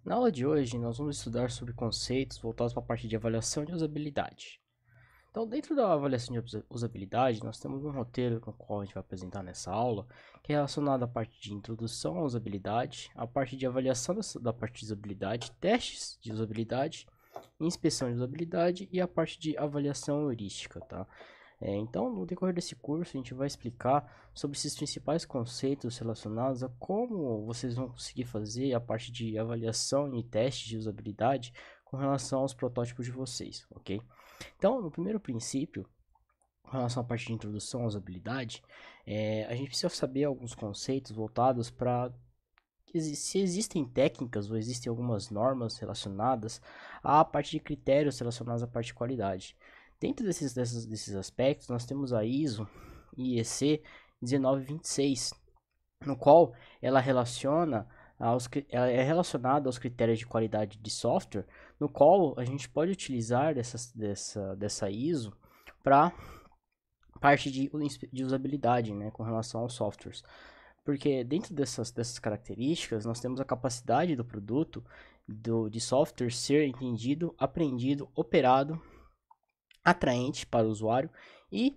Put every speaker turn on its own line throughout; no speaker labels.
Na aula de hoje, nós vamos estudar sobre conceitos voltados para a parte de avaliação de usabilidade. Então, dentro da avaliação de usabilidade, nós temos um roteiro com o qual a gente vai apresentar nessa aula, que é relacionado à parte de introdução à usabilidade, a parte de avaliação da parte de usabilidade, testes de usabilidade, inspeção de usabilidade e a parte de avaliação heurística, tá? Então, no decorrer desse curso, a gente vai explicar sobre esses principais conceitos relacionados a como vocês vão conseguir fazer a parte de avaliação e testes de usabilidade com relação aos protótipos de vocês, ok? Então, no primeiro princípio, com relação à parte de introdução à usabilidade, a gente precisa saber alguns conceitos voltados para se existem técnicas ou existem algumas normas relacionadas à parte de critérios relacionados à parte de qualidade. Dentro desses aspectos, nós temos a ISO e IEC 1926, no qual ela ela é relacionada aos critérios de qualidade de software, no qual a gente pode utilizar dessa ISO para parte de usabilidade, né, com relação aos softwares. Porque dentro dessas características, nós temos a capacidade do produto, de software ser entendido, aprendido, operado, atraente para o usuário e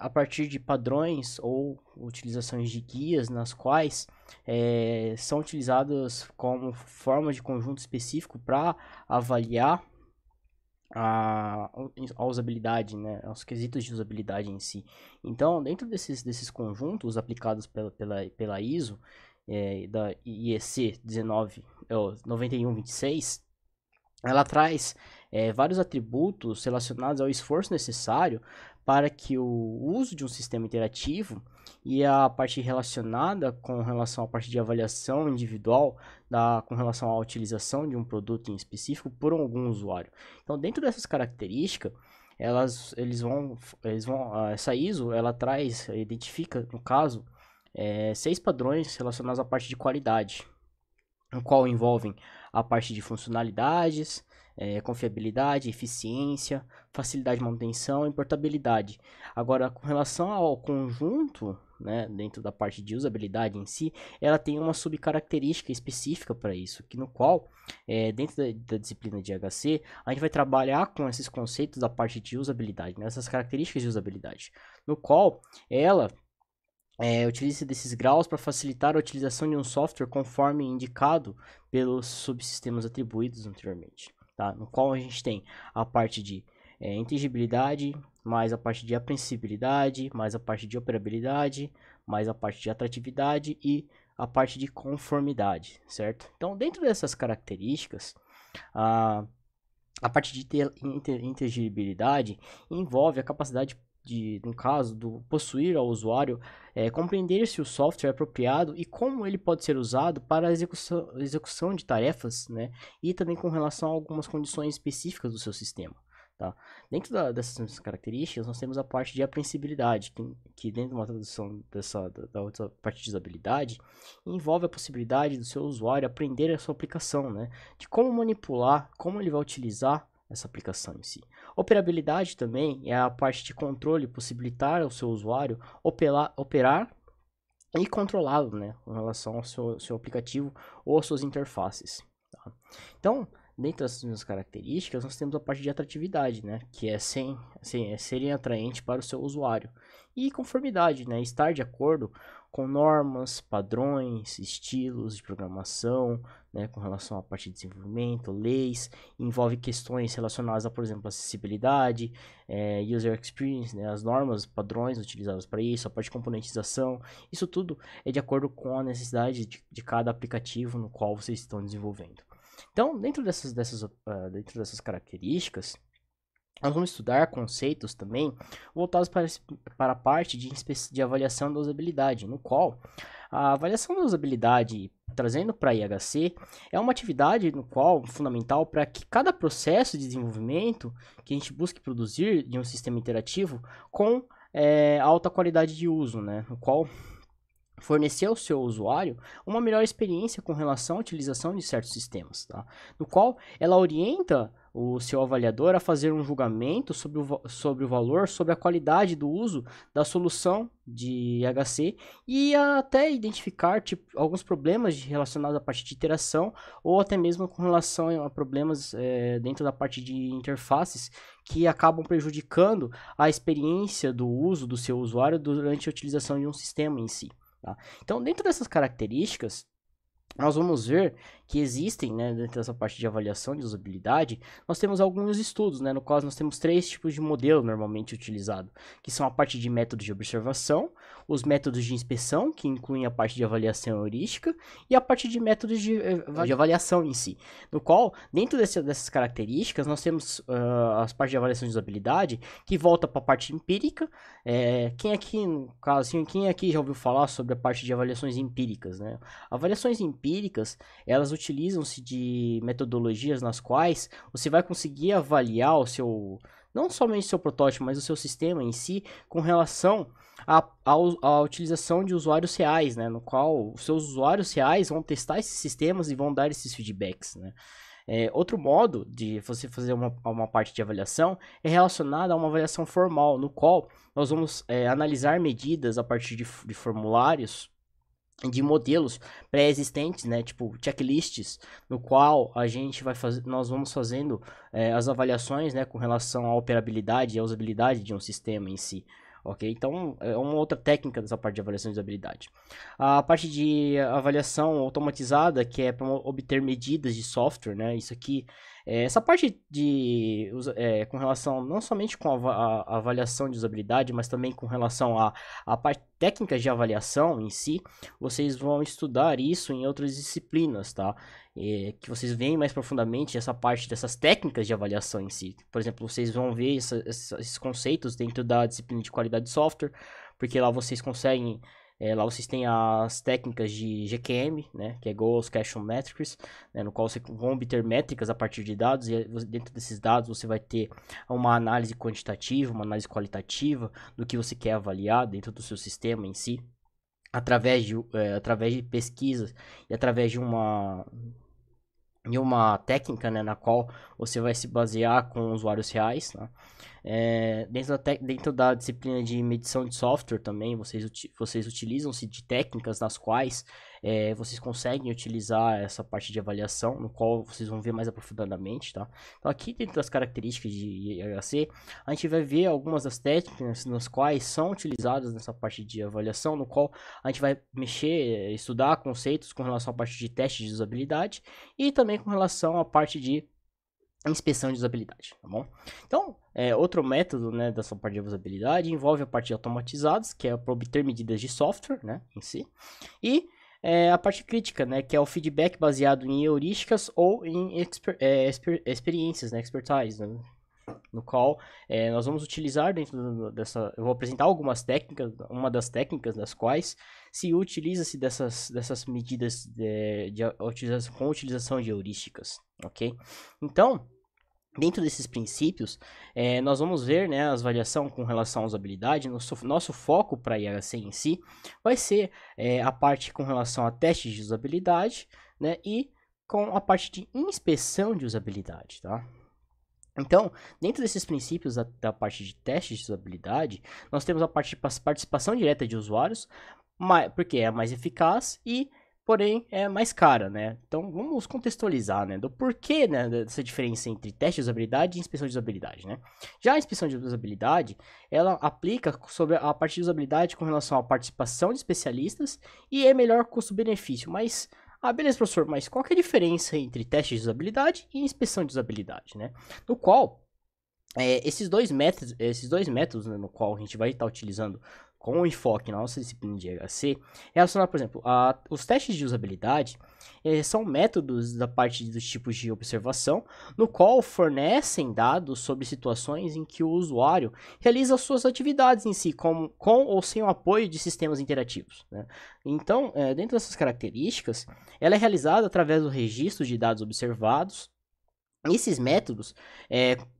a partir de padrões ou utilizações de guias nas quais são utilizadas como forma de conjunto específico para avaliar a usabilidade, né, os quesitos de usabilidade em si. Então, dentro desses conjuntos aplicados pela ISO, da IEC 9126, ela traz vários atributos relacionados ao esforço necessário para que o uso de um sistema interativo e a parte relacionada com relação à parte de avaliação individual com relação à utilização de um produto em específico por algum usuário. Então, dentro dessas características, essa ISO, ela identifica, no caso, 6 padrões relacionados à parte de qualidade, no qual envolvem a parte de funcionalidades, confiabilidade, eficiência, facilidade de manutenção e portabilidade. Agora, com relação ao conjunto, né, dentro da parte de usabilidade em si, ela tem uma subcaracterística específica para isso, que no qual, dentro da disciplina de HC, a gente vai trabalhar com esses conceitos da parte de usabilidade, né, essas características de usabilidade, no qual ela utiliza desses graus para facilitar a utilização de um software conforme indicado pelos subsistemas atribuídos anteriormente, tá? No qual a gente tem a parte de inteligibilidade, mais a parte de apreensibilidade, mais a parte de operabilidade, mais a parte de atratividade e a parte de conformidade, certo? Então, dentro dessas características, a parte de inteligibilidade envolve a capacidade no caso, do possuir ao usuário, compreender se o software é apropriado e como ele pode ser usado para a execução de tarefas, né? E também com relação a algumas condições específicas do seu sistema. Tá? Dentro dessas características, nós temos a parte de apreensibilidade, que dentro de uma tradução da outra parte de usabilidade, envolve a possibilidade do seu usuário aprender a sua aplicação, né? De como manipular, como ele vai utilizar essa aplicação em si. Operabilidade também é a parte de controle, possibilitar ao seu usuário operar e controlá-lo, né, com relação ao seu aplicativo ou às suas interfaces. Tá? Então, dentro dessas características, nós temos a parte de atratividade, né, que é serem atraentes para o seu usuário. E conformidade, né, estar de acordo com normas, padrões, estilos de programação, né, com relação à parte de desenvolvimento, leis, envolve questões relacionadas a, por exemplo, acessibilidade, user experience, né, as normas, padrões utilizados para isso, a parte de componentização, isso tudo é de acordo com a necessidade de cada aplicativo no qual vocês estão desenvolvendo. Então, dentro dessas características, nós vamos estudar conceitos também voltados para a parte de avaliação da usabilidade, no qual a avaliação da usabilidade, trazendo para a IHC, é uma atividade no qual fundamental para que cada processo de desenvolvimento que a gente busque produzir de um sistema interativo com alta qualidade de uso, né, no qual fornecer ao seu usuário uma melhor experiência com relação à utilização de certos sistemas, tá? No qual ela orienta o seu avaliador a fazer um julgamento sobre o valor, sobre a qualidade do uso da solução de IHC e até identificar alguns problemas relacionados à parte de interação ou até mesmo com relação a problemas dentro da parte de interfaces que acabam prejudicando a experiência do uso do seu usuário durante a utilização de um sistema em si. Tá? Então, dentro dessas características, nós vamos ver que existem, né, dentro dessa parte de avaliação de usabilidade, nós temos alguns estudos, né, no qual nós temos 3 tipos de modelo normalmente utilizado, que são a parte de métodos de observação, os métodos de inspeção, que incluem a parte de avaliação heurística, e a parte de métodos de avaliação em si, no qual, dentro dessas características, nós temos as partes de avaliação de usabilidade, que volta para a parte empírica. Quem aqui, no caso, assim, quem aqui já ouviu falar sobre a parte de avaliações empíricas, né? Avaliações empíricas, elas utilizam-se de metodologias nas quais você vai conseguir avaliar o seu, não somente o seu protótipo, mas o seu sistema em si, com relação à utilização de usuários reais, né? No qual os seus usuários reais vão testar esses sistemas e vão dar esses feedbacks, né? Outro modo de você fazer uma parte de avaliação é relacionado a uma avaliação formal, no qual nós vamos analisar medidas a partir de formulários de modelos pré-existentes, né, tipo checklists, no qual a gente nós vamos fazendo as avaliações, né, com relação à operabilidade e à usabilidade de um sistema em si. Ok? Então, é uma outra técnica dessa parte de avaliação de usabilidade. A parte de avaliação automatizada, que é para obter medidas de software, né? Isso aqui, essa parte com relação, não somente com a avaliação de usabilidade, mas também com relação a parte técnicas de avaliação em si, vocês vão estudar isso em outras disciplinas, tá? Que vocês veem mais profundamente essa parte dessas técnicas de avaliação em si. Por exemplo, vocês vão ver esses conceitos dentro da disciplina de qualidade de software, porque lá vocês conseguem, lá vocês têm as técnicas de GQM, né, que é Goals, Question Metrics, né, no qual vocês vão obter métricas a partir de dados, e dentro desses dados você vai ter uma análise quantitativa, uma análise qualitativa do que você quer avaliar dentro do seu sistema em si, através de pesquisas e através de uma técnica, né, na qual você vai se basear com usuários reais, né? Dentro da disciplina de medição de software também, vocês utilizam-se de técnicas nas quais vocês conseguem utilizar essa parte de avaliação, no qual vocês vão ver mais aprofundadamente, tá? Então aqui dentro das características de IHC, a gente vai ver algumas das técnicas nas quais são utilizadas nessa parte de avaliação, no qual a gente vai estudar conceitos com relação à parte de teste de usabilidade e também com relação à parte de inspeção de usabilidade, tá bom? Então, outro método, né, dessa parte de usabilidade envolve a parte de automatizados, que é para obter medidas de software, né, em si, e a parte crítica, né, que é o feedback baseado em heurísticas ou em experiências, né, expertise, né, no qual nós vamos utilizar dentro dessa. Eu vou apresentar algumas técnicas, uma das técnicas das quais se utiliza-se dessas medidas com utilização de heurísticas, ok? Então, dentro desses princípios, nós vamos ver, né, as variações com relação à usabilidade. Nosso foco para a IHC em si vai ser a parte com relação a testes de usabilidade, né, e com a parte de inspeção de usabilidade, tá? Então, dentro desses princípios da parte de testes de usabilidade, nós temos a parte de participação direta de usuários, porque é mais eficaz e, porém, é mais cara, né? Então, vamos contextualizar, né, do porquê, né, dessa diferença entre teste de usabilidade e inspeção de usabilidade, né? Já a inspeção de usabilidade, ela aplica sobre a parte de usabilidade com relação à participação de especialistas e é melhor custo-benefício, mas... beleza, professor, mas qual que é a diferença entre teste de usabilidade e inspeção de usabilidade, né? No qual, esses dois métodos, né, no qual a gente vai estar utilizando com o enfoque na nossa disciplina de IHC, relacionado, por exemplo, os testes de usabilidade, são métodos da parte dos tipos de observação, no qual fornecem dados sobre situações em que o usuário realiza suas atividades em si, com ou sem o apoio de sistemas interativos, né? Então, dentro dessas características, ela é realizada através do registro de dados observados. Esses métodos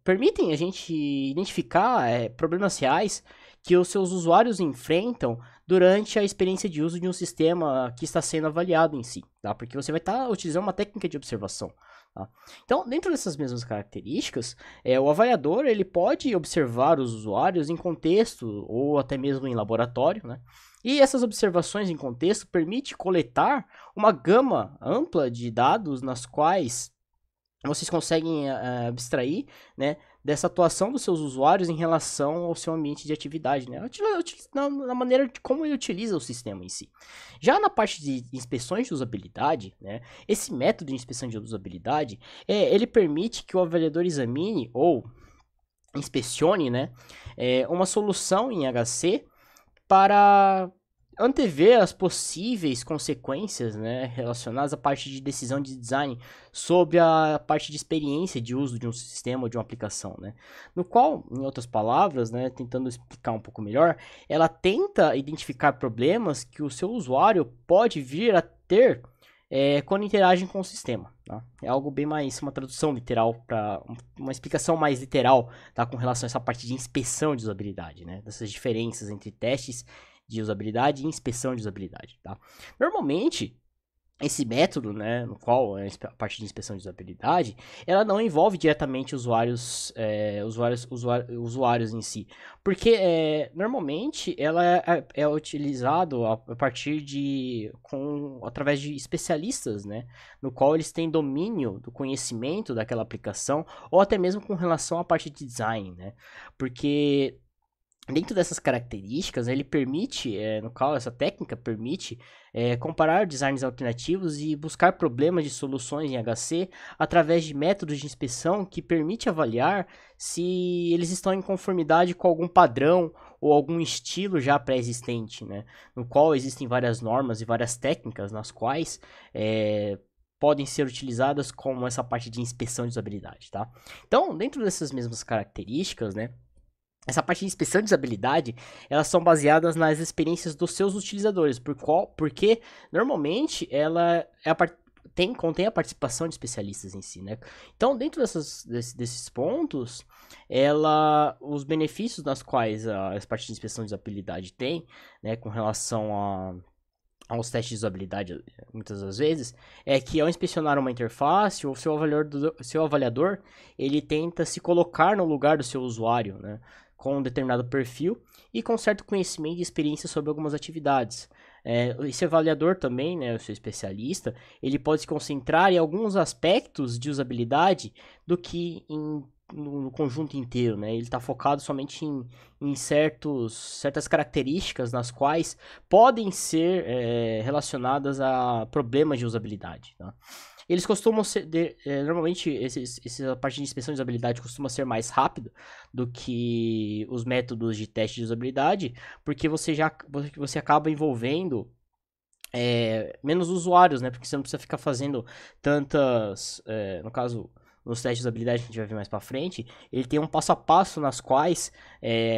permitem a gente identificar problemas reais que os seus usuários enfrentam durante a experiência de uso de um sistema que está sendo avaliado em si, tá? Porque você vai estar utilizando uma técnica de observação. Tá? Então, dentro dessas mesmas características, o avaliador ele pode observar os usuários em contexto ou até mesmo em laboratório, né? E essas observações em contexto permitem coletar uma gama ampla de dados nas quais vocês conseguem abstrair, né, dessa atuação dos seus usuários em relação ao seu ambiente de atividade, né, na maneira de como ele utiliza o sistema em si. Já na parte de inspeções de usabilidade, né, esse método de inspeção de usabilidade, ele permite que o avaliador examine ou inspecione, né, uma solução em HC para antever as possíveis consequências, né, relacionadas à parte de decisão de design sobre a parte de experiência de uso de um sistema ou de uma aplicação, né, no qual, em outras palavras, né, tentando explicar um pouco melhor, ela tenta identificar problemas que o seu usuário pode vir a ter quando interagem com o sistema. Tá? É algo bem mais, uma tradução literal, para uma explicação mais literal, tá, com relação a essa parte de inspeção de usabilidade, né, dessas diferenças entre testes de usabilidade e inspeção de usabilidade, tá? Normalmente, esse método, né, no qual é a parte de inspeção de usabilidade, ela não envolve diretamente usuários em si, porque normalmente ela é utilizado a partir através de especialistas, né, no qual eles têm domínio do conhecimento daquela aplicação ou até mesmo com relação à parte de design, né, porque dentro dessas características, ele permite, no qual essa técnica permite comparar designs alternativos e buscar problemas de soluções em HC através de métodos de inspeção que permite avaliar se eles estão em conformidade com algum padrão ou algum estilo já pré-existente, né? No qual existem várias normas e várias técnicas nas quais podem ser utilizadas como essa parte de inspeção de usabilidade, tá? Então, dentro dessas mesmas características, né? Essa parte de inspeção de usabilidade, elas são baseadas nas experiências dos seus utilizadores, porque normalmente ela contém a participação de especialistas em si, né? Então, dentro desses pontos, os benefícios nas quais a parte de inspeção de usabilidade tem, né, com relação aos testes de usabilidade, muitas das vezes, é que ao inspecionar uma interface, o seu avaliador, ele tenta se colocar no lugar do seu usuário, né, com um determinado perfil e com certo conhecimento e experiência sobre algumas atividades. Esse avaliador também, né, o seu especialista, ele pode se concentrar em alguns aspectos de usabilidade do que no conjunto inteiro, né? Ele está focado somente em certas características nas quais podem ser relacionadas a problemas de usabilidade, tá? Eles costumam ser, normalmente, essa parte de inspeção de usabilidade costuma ser mais rápido do que os métodos de teste de usabilidade, porque você acaba envolvendo menos usuários, né? Porque você não precisa ficar fazendo tantas, no caso, nos testes de usabilidade que a gente vai ver mais para frente, ele tem um passo a passo nas quais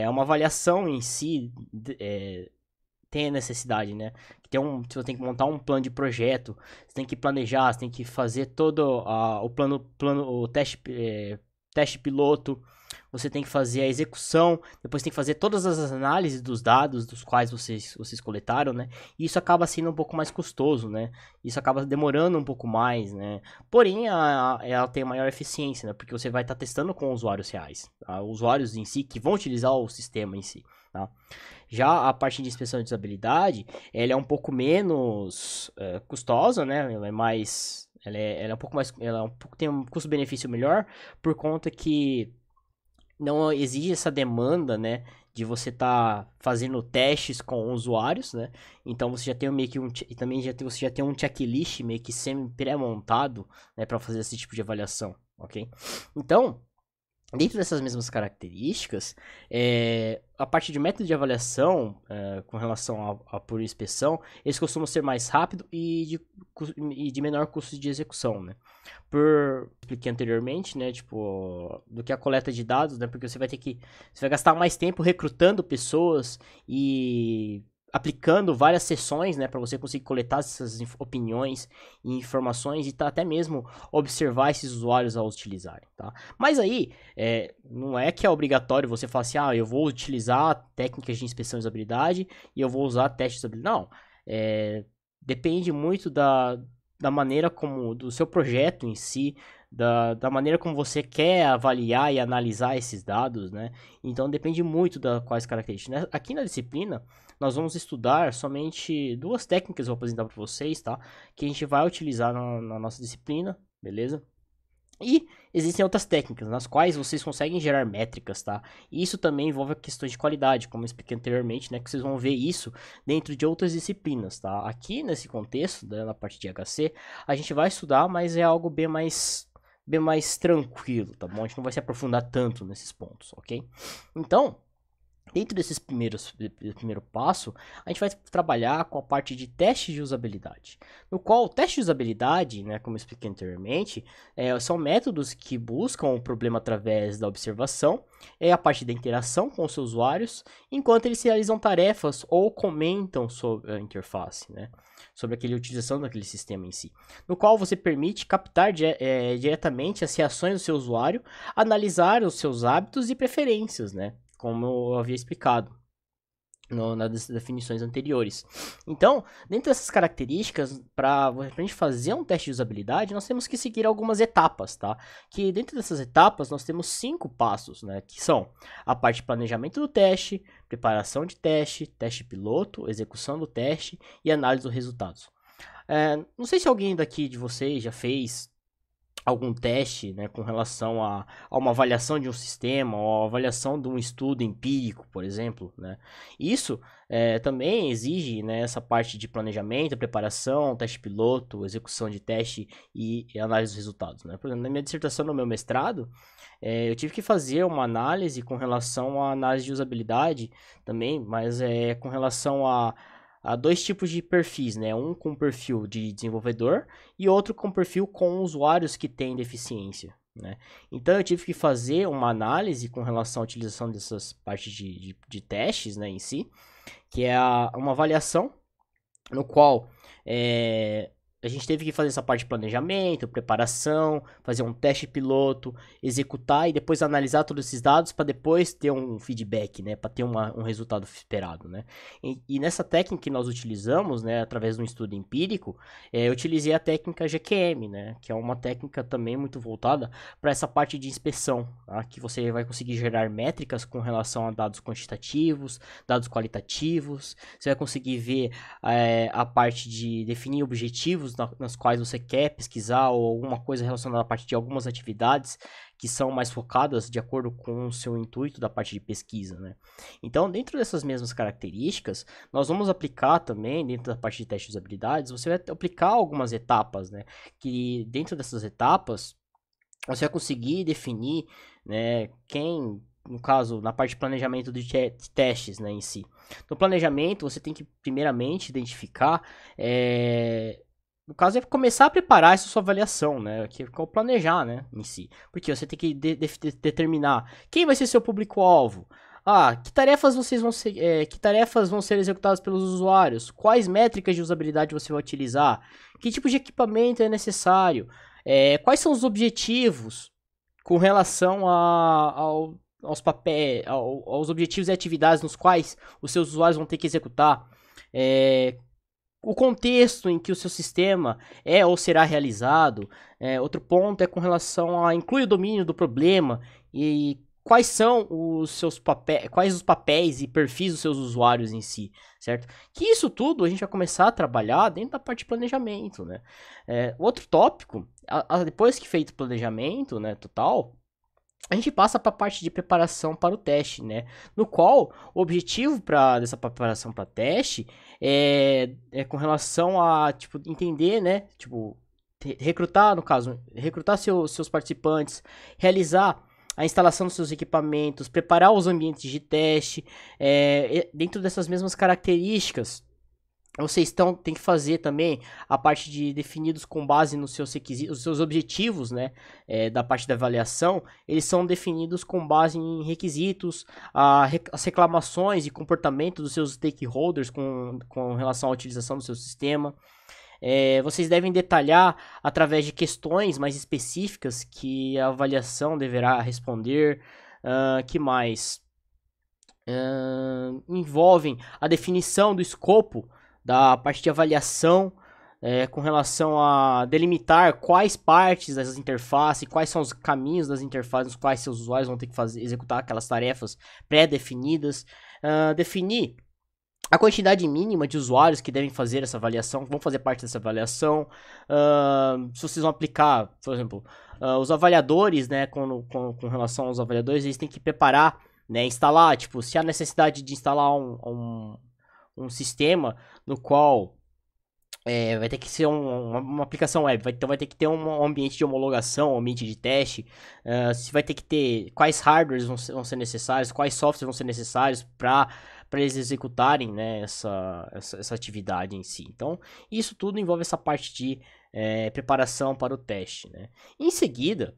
uma avaliação em si tem a necessidade, né? Você tem que montar um plano de projeto, você tem que planejar, você tem que fazer todo o teste piloto, você tem que fazer a execução, depois tem que fazer todas as análises dos dados dos quais vocês coletaram, né? E isso acaba sendo um pouco mais custoso, né? Isso acaba demorando um pouco mais, né? Porém, ela tem maior eficiência, né? Porque você vai estar testando com usuários reais, tá? Usuários em si que vão utilizar o sistema em si, tá? Já a parte de inspeção de usabilidade, ela é um pouco menos custosa, né? Ela é mais, ela é um pouco mais, tem um custo-benefício melhor por conta que não exige essa demanda, né, de você estar fazendo testes com usuários, né? Então você já tem meio que você já tem um checklist meio que semi pré-montado, né, para fazer esse tipo de avaliação, ok? Então, dentro dessas mesmas características, a parte de método de avaliação com relação à pura inspeção, eles costumam ser mais rápido e de menor custo de execução, né? Expliquei anteriormente, né, tipo, do que a coleta de dados, né, porque você vai gastar mais tempo recrutando pessoas e aplicando várias sessões, né, para você conseguir coletar essas opiniões e informações e até mesmo observar esses usuários ao utilizarem, tá? Mas aí, não é que é obrigatório você falar assim, eu vou utilizar técnicas de inspeção de usabilidade e eu vou usar testes de usabilidade. Não, depende muito da maneira como, do seu projeto em si, da maneira como você quer avaliar e analisar esses dados, né? Então depende muito das quais características. Aqui na disciplina, nós vamos estudar somente duas técnicas, eu vou apresentar para vocês, tá? Que a gente vai utilizar na nossa disciplina, beleza? E existem outras técnicas, nas quais vocês conseguem gerar métricas, tá? E isso também envolve questões de qualidade, como eu expliquei anteriormente, né? Que vocês vão ver isso dentro de outras disciplinas, tá? Aqui nesse contexto, né, na parte de HC, a gente vai estudar, mas é algo bem mais tranquilo, tá bom? A gente não vai se aprofundar tanto nesses pontos, ok? Então, dentro desses primeiro passo, a gente vai trabalhar com a parte de teste de usabilidade, no qual o teste de usabilidade, né, como eu expliquei anteriormente, são métodos que buscam o problema através da observação, a parte da interação com os seus usuários, enquanto eles realizam tarefas ou comentam sobre a interface, né, sobre a utilização daquele sistema em si, no qual você permite captar diretamente as reações do seu usuário, analisar os seus hábitos e preferências, né, como eu havia explicado nas definições anteriores. Então, dentro dessas características, para a gente fazer um teste de usabilidade, nós temos que seguir algumas etapas, tá? Que dentro dessas etapas, nós temos 5 passos, né? Que são a parte de planejamento do teste, preparação de teste, teste piloto, execução do teste e análise dos resultados. Não sei se alguém daqui de vocês já fez algum teste, né, com relação a uma avaliação de um sistema, ou a avaliação de um estudo empírico, por exemplo, né? Isso também exige, né, essa parte de planejamento, preparação, teste piloto, execução de teste e análise dos resultados, né? Por exemplo, na minha dissertação no meu mestrado, eu tive que fazer uma análise com relação à análise de usabilidade também, mas com relação há dois tipos de perfis, né? Um com perfil de desenvolvedor e outro com perfil com usuários que têm deficiência, né? Então eu tive que fazer uma análise com relação à utilização dessas partes de testes, né, em si, que é uma avaliação no qual a gente teve que fazer essa parte de planejamento, preparação, fazer um teste piloto, executar e depois analisar todos esses dados para depois ter um feedback, né, para ter um resultado esperado, né. E nessa técnica que nós utilizamos, né, através de um estudo empírico, eu utilizei a técnica GQM, né, que é uma técnica também muito voltada para essa parte de inspeção, tá, que você vai conseguir gerar métricas com relação a dados quantitativos, dados qualitativos, você vai conseguir ver a parte de definir objetivos nas quais você quer pesquisar ou alguma coisa relacionada à parte de algumas atividades que são mais focadas de acordo com o seu intuito da parte de pesquisa, né? Então, dentro dessas mesmas características, nós vamos aplicar também, dentro da parte de teste de usabilidades, você vai aplicar algumas etapas, né? Que dentro dessas etapas, você vai conseguir definir, né, no caso, na parte de planejamento de testes, né, em si. No planejamento, você tem que, primeiramente, identificar, no caso, é começar a preparar essa sua avaliação, né, que é o planejar, né, em si. Porque você tem que determinar quem vai ser seu público-alvo. Que tarefas que tarefas vão ser executadas pelos usuários? Quais métricas de usabilidade você vai utilizar? Que tipo de equipamento é necessário? Quais são os objetivos com relação aos papéis, aos objetivos e atividades nos quais os seus usuários vão ter que executar? O contexto em que o seu sistema é ou será realizado. Outro ponto é com relação a incluir o domínio do problema e quais são os seus papéis, quais os papéis e perfis dos seus usuários em si, certo? Que isso tudo a gente vai começar a trabalhar dentro da parte de planejamento, né? Outro tópico, depois que feito o planejamento, né, total, a gente passa para a parte de preparação para o teste, né? No qual o objetivo dessa preparação para teste é com relação a, tipo, entender, né? Tipo, recrutar, no caso, recrutar seus participantes, realizar a instalação dos seus equipamentos, preparar os ambientes de teste, dentro dessas mesmas características. Vocês tem que fazer também a parte de definidos com base nos seus requisitos, os seus objetivos, né, da parte da avaliação, eles são definidos com base em requisitos, as reclamações e comportamento dos seus stakeholders com relação à utilização do seu sistema. Vocês devem detalhar através de questões mais específicas que a avaliação deverá responder. Que mais? Envolvem a definição do escopo da parte de avaliação com relação a delimitar quais partes das interfaces, quais são os caminhos das interfaces nos quais seus usuários vão ter que executar aquelas tarefas pré-definidas, definir a quantidade mínima de usuários que devem fazer essa avaliação, vão fazer parte dessa avaliação, se vocês vão aplicar, por exemplo, os avaliadores, né, com relação aos avaliadores, eles têm que preparar, né, instalar, tipo, se há necessidade de instalar um sistema no qual vai ter que ser uma aplicação web, então vai ter que ter um ambiente de homologação, um ambiente de teste, se vai ter que ter quais hardwares vão ser necessários, quais softwares vão ser necessários para eles executarem, né, essa atividade em si. Então, isso tudo envolve essa parte de preparação para o teste, né. Em seguida,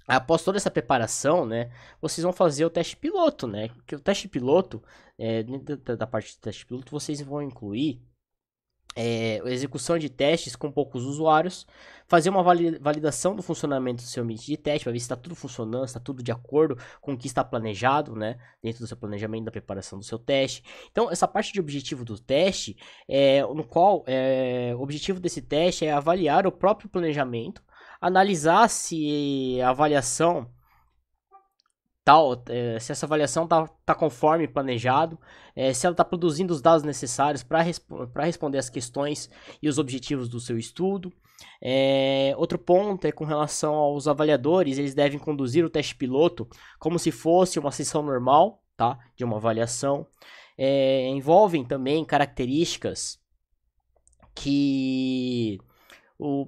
após toda essa preparação, né, vocês vão fazer o teste piloto, né, que o teste piloto, dentro da parte de teste piloto, vocês vão incluir a execução de testes com poucos usuários, fazer uma validação do funcionamento do seu ambiente de teste, para ver se está tudo funcionando, se está tudo de acordo com o que está planejado, né, dentro do seu planejamento, da preparação do seu teste. Então, essa parte de objetivo do teste, no qual o objetivo desse teste é avaliar o próprio planejamento, analisar se a avaliação se essa avaliação tá conforme planejado, se ela está produzindo os dados necessários para responder as questões e os objetivos do seu estudo. Outro ponto é com relação aos avaliadores, eles devem conduzir o teste piloto como se fosse uma sessão normal, tá, de uma avaliação. Envolvem também características que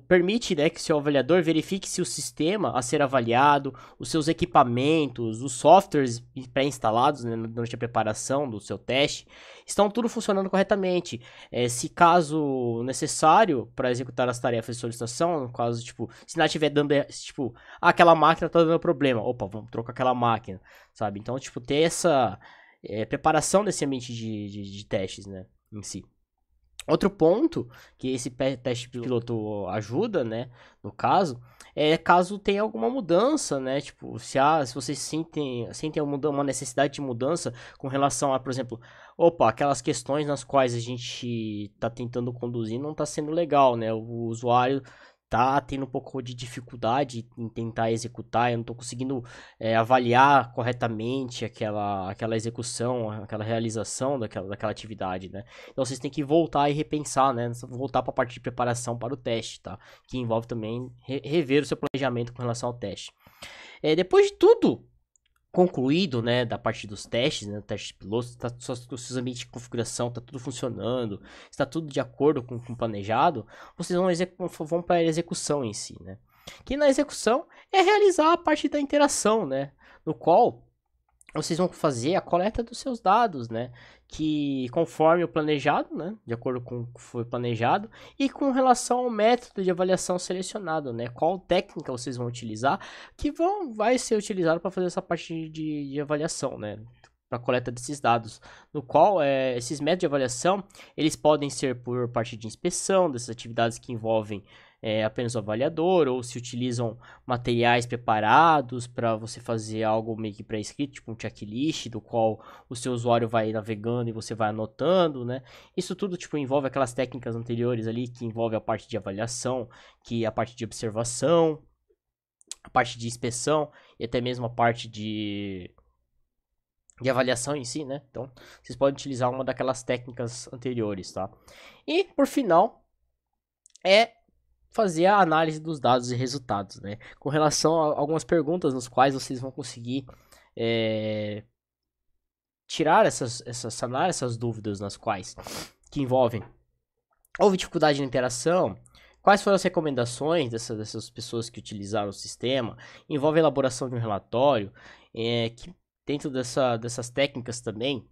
permite, né, que seu avaliador verifique se o sistema a ser avaliado, os seus equipamentos, os softwares pré-instalados, né, durante a preparação do seu teste, estão tudo funcionando corretamente. Se caso necessário para executar as tarefas de solicitação, no caso, tipo, se não estiver dando, tipo, aquela máquina está dando problema, opa, vamos trocar aquela máquina, sabe? Então, tipo, ter essa preparação desse ambiente de testes, né, em si. Outro ponto que esse teste piloto ajuda, né, no caso, caso tenha alguma mudança, né, tipo, se vocês sentem uma necessidade de mudança com relação a, por exemplo, aquelas questões nas quais a gente está tentando conduzir não está sendo legal, né, o usuário tá tendo um pouco de dificuldade em tentar executar, eu não tô conseguindo avaliar corretamente aquela execução, aquela realização daquela atividade, né? Então vocês têm que voltar e repensar, né? Voltar para a parte de preparação para o teste, tá? Que envolve também rever o seu planejamento com relação ao teste. Depois de tudo concluído, né, da parte dos testes, né, teste piloto, tá, os seus ambientes de configuração, tá tudo funcionando, está tudo de acordo com o planejado, vocês vão para a execução em si, né. Que na execução é realizar a parte da interação, né, no qual vocês vão fazer a coleta dos seus dados, né? Que conforme o planejado, né? De acordo com o que foi planejado, e com relação ao método de avaliação selecionado, né? Qual técnica vocês vão utilizar, que vai ser utilizado para fazer essa parte de avaliação, né? Para coleta desses dados, no qual esses métodos de avaliação, eles podem ser por parte de inspeção, dessas atividades que envolvem apenas o avaliador, ou se utilizam materiais preparados para você fazer algo meio que pré-escrito, tipo um checklist, do qual o seu usuário vai navegando e você vai anotando, né? Isso tudo tipo envolve aquelas técnicas anteriores ali, que envolve a parte de avaliação, que é a parte de observação, a parte de inspeção e até mesmo a parte de avaliação em si, né? Então, vocês podem utilizar uma daquelas técnicas anteriores, tá? E, por final, fazer a análise dos dados e resultados, né? Com relação a algumas perguntas nos quais vocês vão conseguir tirar sanar essas dúvidas nas quais que envolvem houve dificuldade na interação, quais foram as recomendações dessas pessoas que utilizaram o sistema, envolve a elaboração de um relatório, que dentro dessas técnicas também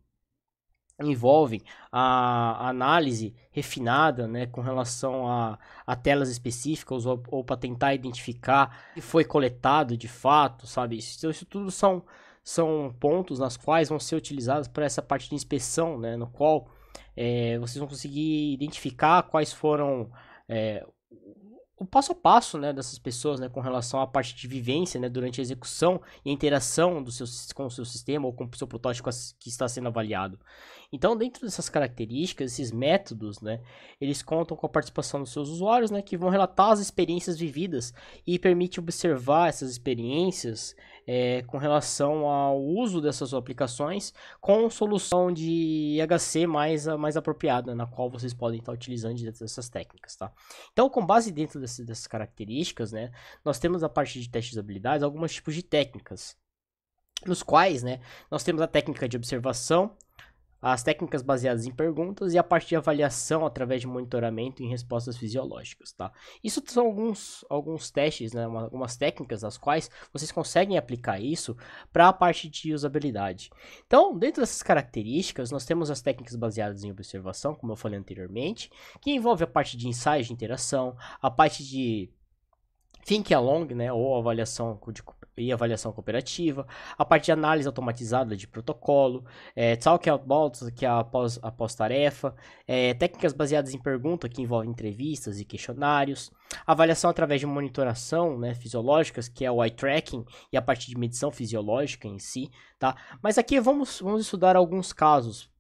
envolvem a análise refinada, né, com relação a telas específicas ou para tentar identificar o que foi coletado de fato, sabe? Isso tudo são pontos nas quais vão ser utilizados para essa parte de inspeção, né, no qual vocês vão conseguir identificar quais foram o passo a passo, né, dessas pessoas, né, com relação à parte de vivência, né, durante a execução e a interação com o seu sistema ou com o seu protótipo que está sendo avaliado. Então, dentro dessas características, esses métodos, né, eles contam com a participação dos seus usuários, né, que vão relatar as experiências vividas e permite observar essas experiências com relação ao uso dessas aplicações com solução de IHC mais apropriada, na qual vocês podem estar utilizando dessas técnicas, tá? Então, com base dentro dessas características, né, nós temos a parte de testes de habilidades, alguns tipos de técnicas, nos quais, né, nós temos a técnica de observação, as técnicas baseadas em perguntas e a parte de avaliação através de monitoramento em respostas fisiológicas, tá? Isso são alguns testes, né, algumas técnicas das quais vocês conseguem aplicar isso para a parte de usabilidade. Então, dentro dessas características, nós temos as técnicas baseadas em observação, como eu falei anteriormente, que envolve a parte de ensaios de interação, a parte de Think Along, né, ou avaliação cooperativa, a parte de análise automatizada de protocolo, Talk About, que é a pós-tarefa, técnicas baseadas em pergunta, que envolvem entrevistas e questionários, avaliação através de monitoração, né, fisiológicas, que é o eye tracking, e a parte de medição fisiológica em si, tá? Mas aqui vamos estudar alguns casos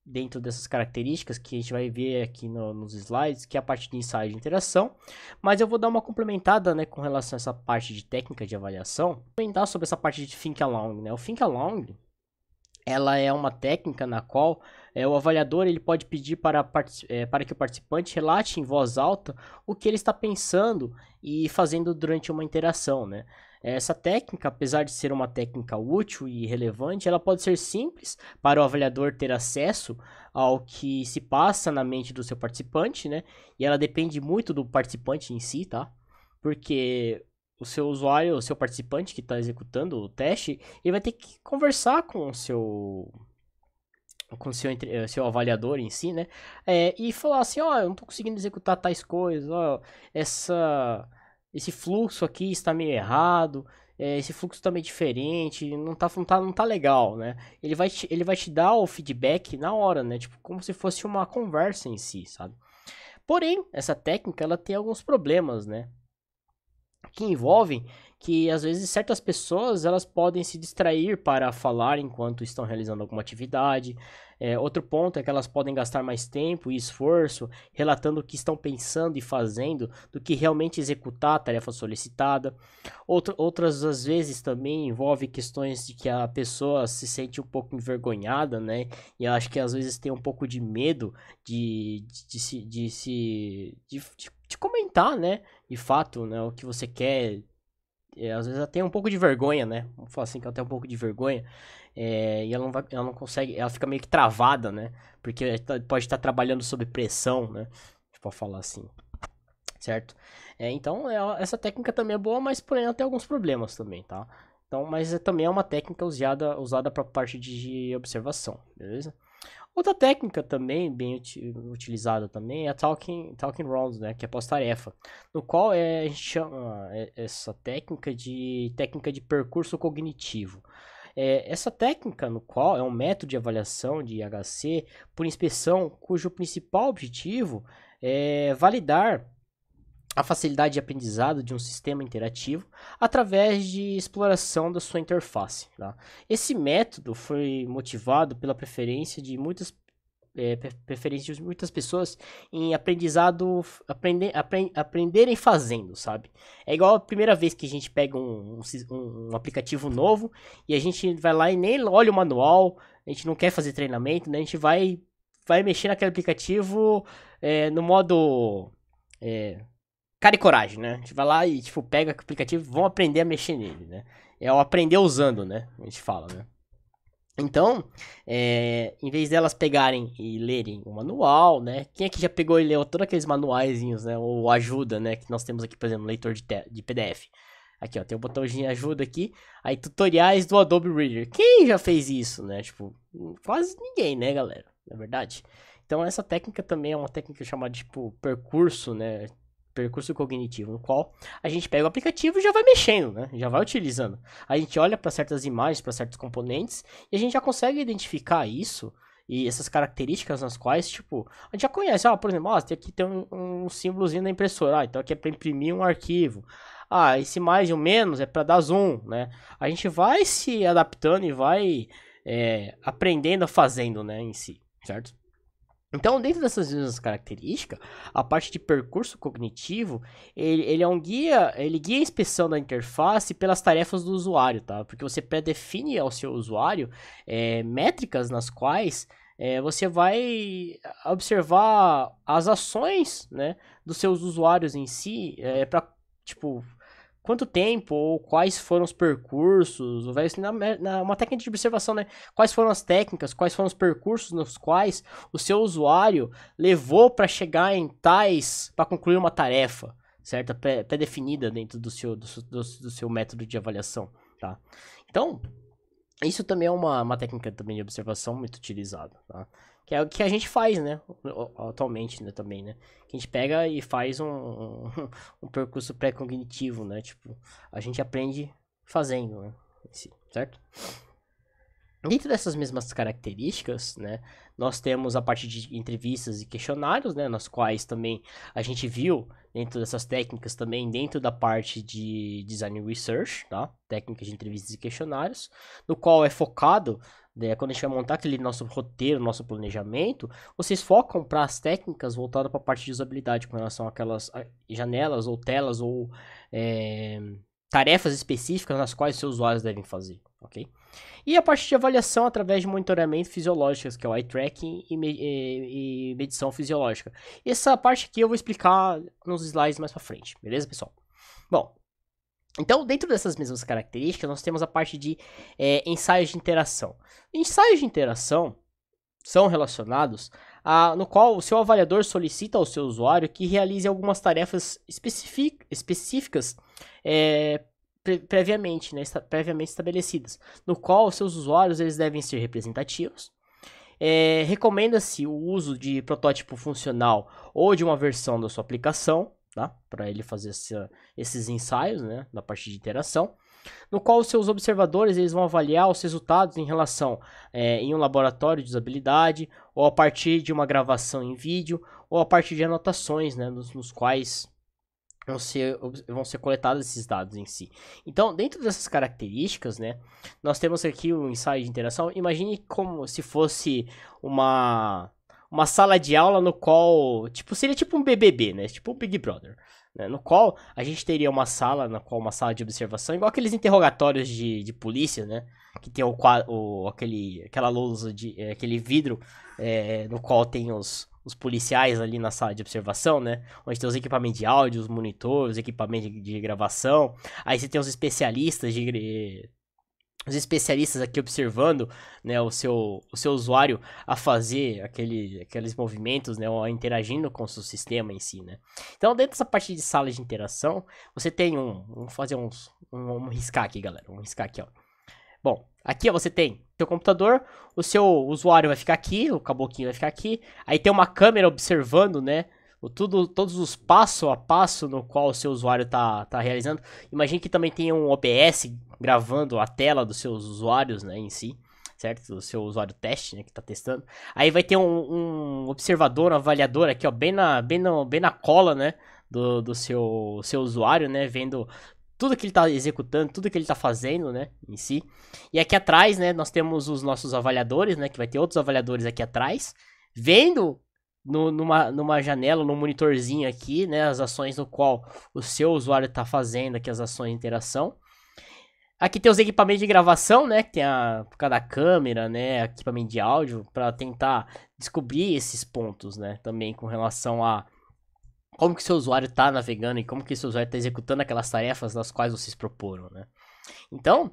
dentro dessas características que a gente vai ver aqui nos slides, que é a parte de ensaio de interação, mas eu vou dar uma complementada, né, com relação a essa parte de técnica de avaliação, comentar sobre essa parte de Think Along, né? O Think Along, ela é uma técnica na qual o avaliador ele pode pedir para que o participante relate em voz alta o que ele está pensando e fazendo durante uma interação, né? Essa técnica, apesar de ser uma técnica útil e relevante, ela pode ser simples para o avaliador ter acesso ao que se passa na mente do seu participante, né? E ela depende muito do participante em si, tá? Porque o seu usuário, o seu participante que está executando o teste, ele vai ter que conversar com o seu avaliador em si, né? E falar assim, ó, eu não tô conseguindo executar tais coisas, ó, esse fluxo aqui está meio errado, esse fluxo está meio diferente, não tá legal, né? Ele vai te dar o feedback na hora, né? Tipo, como se fosse uma conversa em si, sabe? Porém, essa técnica, ela tem alguns problemas, né? Que envolvem que às vezes certas pessoas elas podem se distrair para falar enquanto estão realizando alguma atividade. Outro ponto é que elas podem gastar mais tempo e esforço relatando o que estão pensando e fazendo do que realmente executar a tarefa solicitada. Outras às vezes também envolve questões de que a pessoa se sente um pouco envergonhada, né? E eu acho que às vezes tem um pouco de medo de comentar, né? De fato, né? O que você quer. Às vezes ela tem um pouco de vergonha, né? Vamos falar assim que ela tem um pouco de vergonha. E ela não consegue. Ela fica meio que travada, né? Porque pode estar trabalhando sob pressão, né? Tipo, falar assim. Certo? Então, essa técnica também é boa, mas porém ela tem alguns problemas também, tá? Então, mas também é uma técnica usada para parte de observação, beleza? Outra técnica também bem utilizada também é a Talking Rounds, né, que é pós-tarefa, no qual a gente chama essa técnica de percurso cognitivo. Essa técnica, no qual é um método de avaliação de IHC por inspeção, cujo principal objetivo é validar a facilidade de aprendizado de um sistema interativo através de exploração da sua interface. Tá? Esse método foi motivado pela preferência de muitas pessoas em aprenderem fazendo, sabe? É igual a primeira vez que a gente pega um aplicativo novo e a gente vai lá e nem olha o manual, a gente não quer fazer treinamento, né? A gente vai mexer naquele aplicativo no modo cara e coragem, né? A gente vai lá e, tipo, pega o aplicativo e vão aprender a mexer nele, né? É o aprender usando, né? A gente fala, né? Então, em vez delas pegarem e lerem o manual, né? Quem é que já pegou e leu todos aqueles manuaizinhos, né? Ou ajuda, né? Que nós temos aqui, por exemplo, leitor de PDF. Aqui, ó, tem o botãozinho ajuda aqui. Aí, tutoriais do Adobe Reader. Quem já fez isso, né? Tipo, quase ninguém, né, galera? na verdade. Então essa técnica também é uma técnica chamada tipo percurso, né? Percurso cognitivo, no qual a gente pega o aplicativo e já vai mexendo, né? Já vai utilizando. A gente olha para certas imagens, para certos componentes, e a gente já consegue identificar isso e essas características nas quais, tipo, a gente já conhece. Ah, por exemplo, aqui tem um símbolozinho da impressora. Ah, então aqui é para imprimir um arquivo. Ah, esse mais e o menos é para dar zoom, né? A gente vai se adaptando e vai aprendendo fazendo, né, em si, certo? Então, dentro dessas mesmas características, a parte de percurso cognitivo, ele é um guia, ele guia a inspeção da interface pelas tarefas do usuário, tá? Porque você pré-define ao seu usuário métricas nas quais você vai observar as ações, né, dos seus usuários em si, para, tipo, quanto tempo ou quais foram os percursos, vai ensinar uma técnica de observação, né? Quais foram as técnicas, quais foram os percursos nos quais o seu usuário levou para chegar em tais, para concluir uma tarefa, certo? Pré-definida dentro do seu método de avaliação, tá? Então, isso também é uma técnica também de observação muito utilizada, tá? Que é o que a gente faz, né? Atualmente, né? Também, né? Que a gente pega e faz um percurso pré-cognitivo, né? Tipo, a gente aprende fazendo, né? Certo? Dentro dessas mesmas características, né, nós temos a parte de entrevistas e questionários, né, nas quais também a gente viu dentro dessas técnicas também dentro da parte de design research, tá? Técnicas de entrevistas e questionários, no qual é focado, né, quando a gente vai montar aquele nosso roteiro, nosso planejamento, vocês focam para as técnicas voltadas para a parte de usabilidade com relação àquelas janelas ou telas ou tarefas específicas nas quais seus usuários devem fazer, ok? E a parte de avaliação através de monitoramento fisiológico, que é o eye tracking e medição fisiológica. Essa parte aqui eu vou explicar nos slides mais pra frente, beleza, pessoal? Bom, então dentro dessas mesmas características, nós temos a parte de ensaios de interação. Ensaios de interação são relacionados no qual o seu avaliador solicita ao seu usuário que realize algumas tarefas específicas previamente, né, previamente estabelecidas, no qual os seus usuários eles devem ser representativos. Recomenda-se o uso de protótipo funcional ou de uma versão da sua aplicação, tá? Para ele fazer esses ensaios, né, na parte de interação, no qual os seus observadores eles vão avaliar os resultados em relação em um laboratório de usabilidade, ou a partir de uma gravação em vídeo, ou a partir de anotações, né, nos quais vão ser coletados esses dados em si. Então, dentro dessas características, né, nós temos aqui o ensaio de interação. Imagine como se fosse uma sala de aula no qual, tipo, seria tipo um BBB, né, tipo um Big Brother, né, no qual a gente teria uma sala, uma sala de observação, igual aqueles interrogatórios de polícia, né, que tem aquela lousa aquele vidro, no qual tem os policiais ali na sala de observação, né? Onde tem os equipamentos de áudio, os monitores, os equipamentos de gravação. Aí você tem os especialistas aqui observando, né, o seu usuário a fazer aqueles movimentos, né, ou interagindo com o seu sistema em si, né. Então, dentro dessa parte de sala de interação, você tem vamos fazer vamos riscar aqui, galera, vamos riscar aqui, ó. Bom, aqui ó, você tem seu computador, o seu usuário vai ficar aqui, o caboclinho vai ficar aqui, aí tem uma câmera observando, né, todos os passo a passo no qual o seu usuário tá realizando. Imagine que também tem um OBS gravando a tela dos seus usuários, né, em si, certo? Do seu usuário teste, né, que tá testando. Aí vai ter um observador, um avaliador aqui, ó, bem na cola, né, do seu usuário, né, vendo tudo que ele tá executando, tudo que ele tá fazendo, né, em si. E aqui atrás, né, nós temos os nossos avaliadores, né, que vai ter outros avaliadores aqui atrás, vendo numa janela, num monitorzinho aqui, né, as ações no qual o seu usuário tá fazendo aqui, as ações de interação. Aqui tem os equipamentos de gravação, né, que tem por causa da câmera, né, equipamento de áudio, para tentar descobrir esses pontos, né, também com relação a como que seu usuário está navegando e como que seu usuário está executando aquelas tarefas nas quais vocês proporam, né? Então,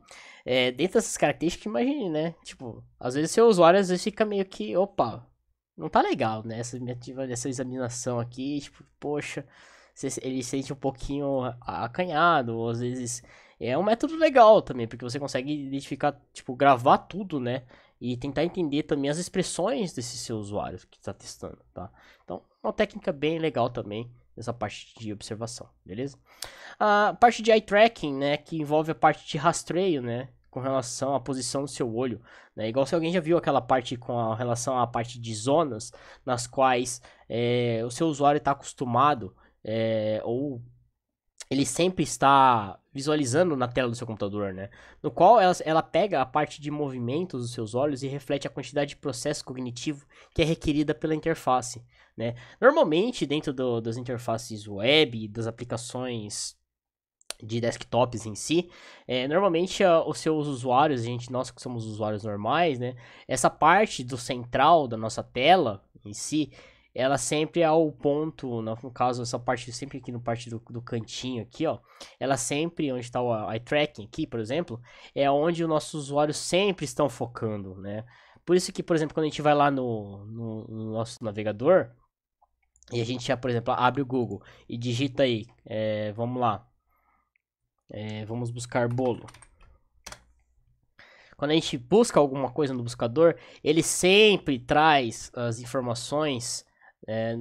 dentro dessas características, imagine, né? Tipo, às vezes seu usuário às vezes fica meio que, opa, não tá legal, né? Essa examinação aqui, tipo, poxa, ele se sente um pouquinho acanhado, ou às vezes é um método legal também, porque você consegue identificar, tipo, gravar tudo, né? e tentar entender também as expressões desse seu usuário que está testando, tá? Então, uma técnica bem legal também, essa parte de observação, beleza? A parte de eye tracking, né, que envolve a parte de rastreio, né, com relação à posição do seu olho, né? Igual se alguém já viu aquela parte com a relação à parte de zonas nas quais o seu usuário está acostumado ou ele sempre está visualizando na tela do seu computador, né? No qual ela pega a parte de movimentos dos seus olhos e reflete a quantidade de processo cognitivo que é requerida pela interface, né? Normalmente, dentro das interfaces web, das aplicações de desktops em si, normalmente os seus usuários, nós que somos usuários normais, né? Essa parte do central da nossa tela em si, ela sempre é o ponto, no caso, essa parte sempre aqui no parte do cantinho aqui, ó, ela sempre, onde está o eye tracking aqui, por exemplo, é onde os nossos usuários sempre estão focando, né? Por isso que, por exemplo, quando a gente vai lá no nosso navegador, e a gente já, por exemplo, abre o Google e digita aí, vamos lá, vamos buscar bolo. Quando a gente busca alguma coisa no buscador, ele sempre traz as informações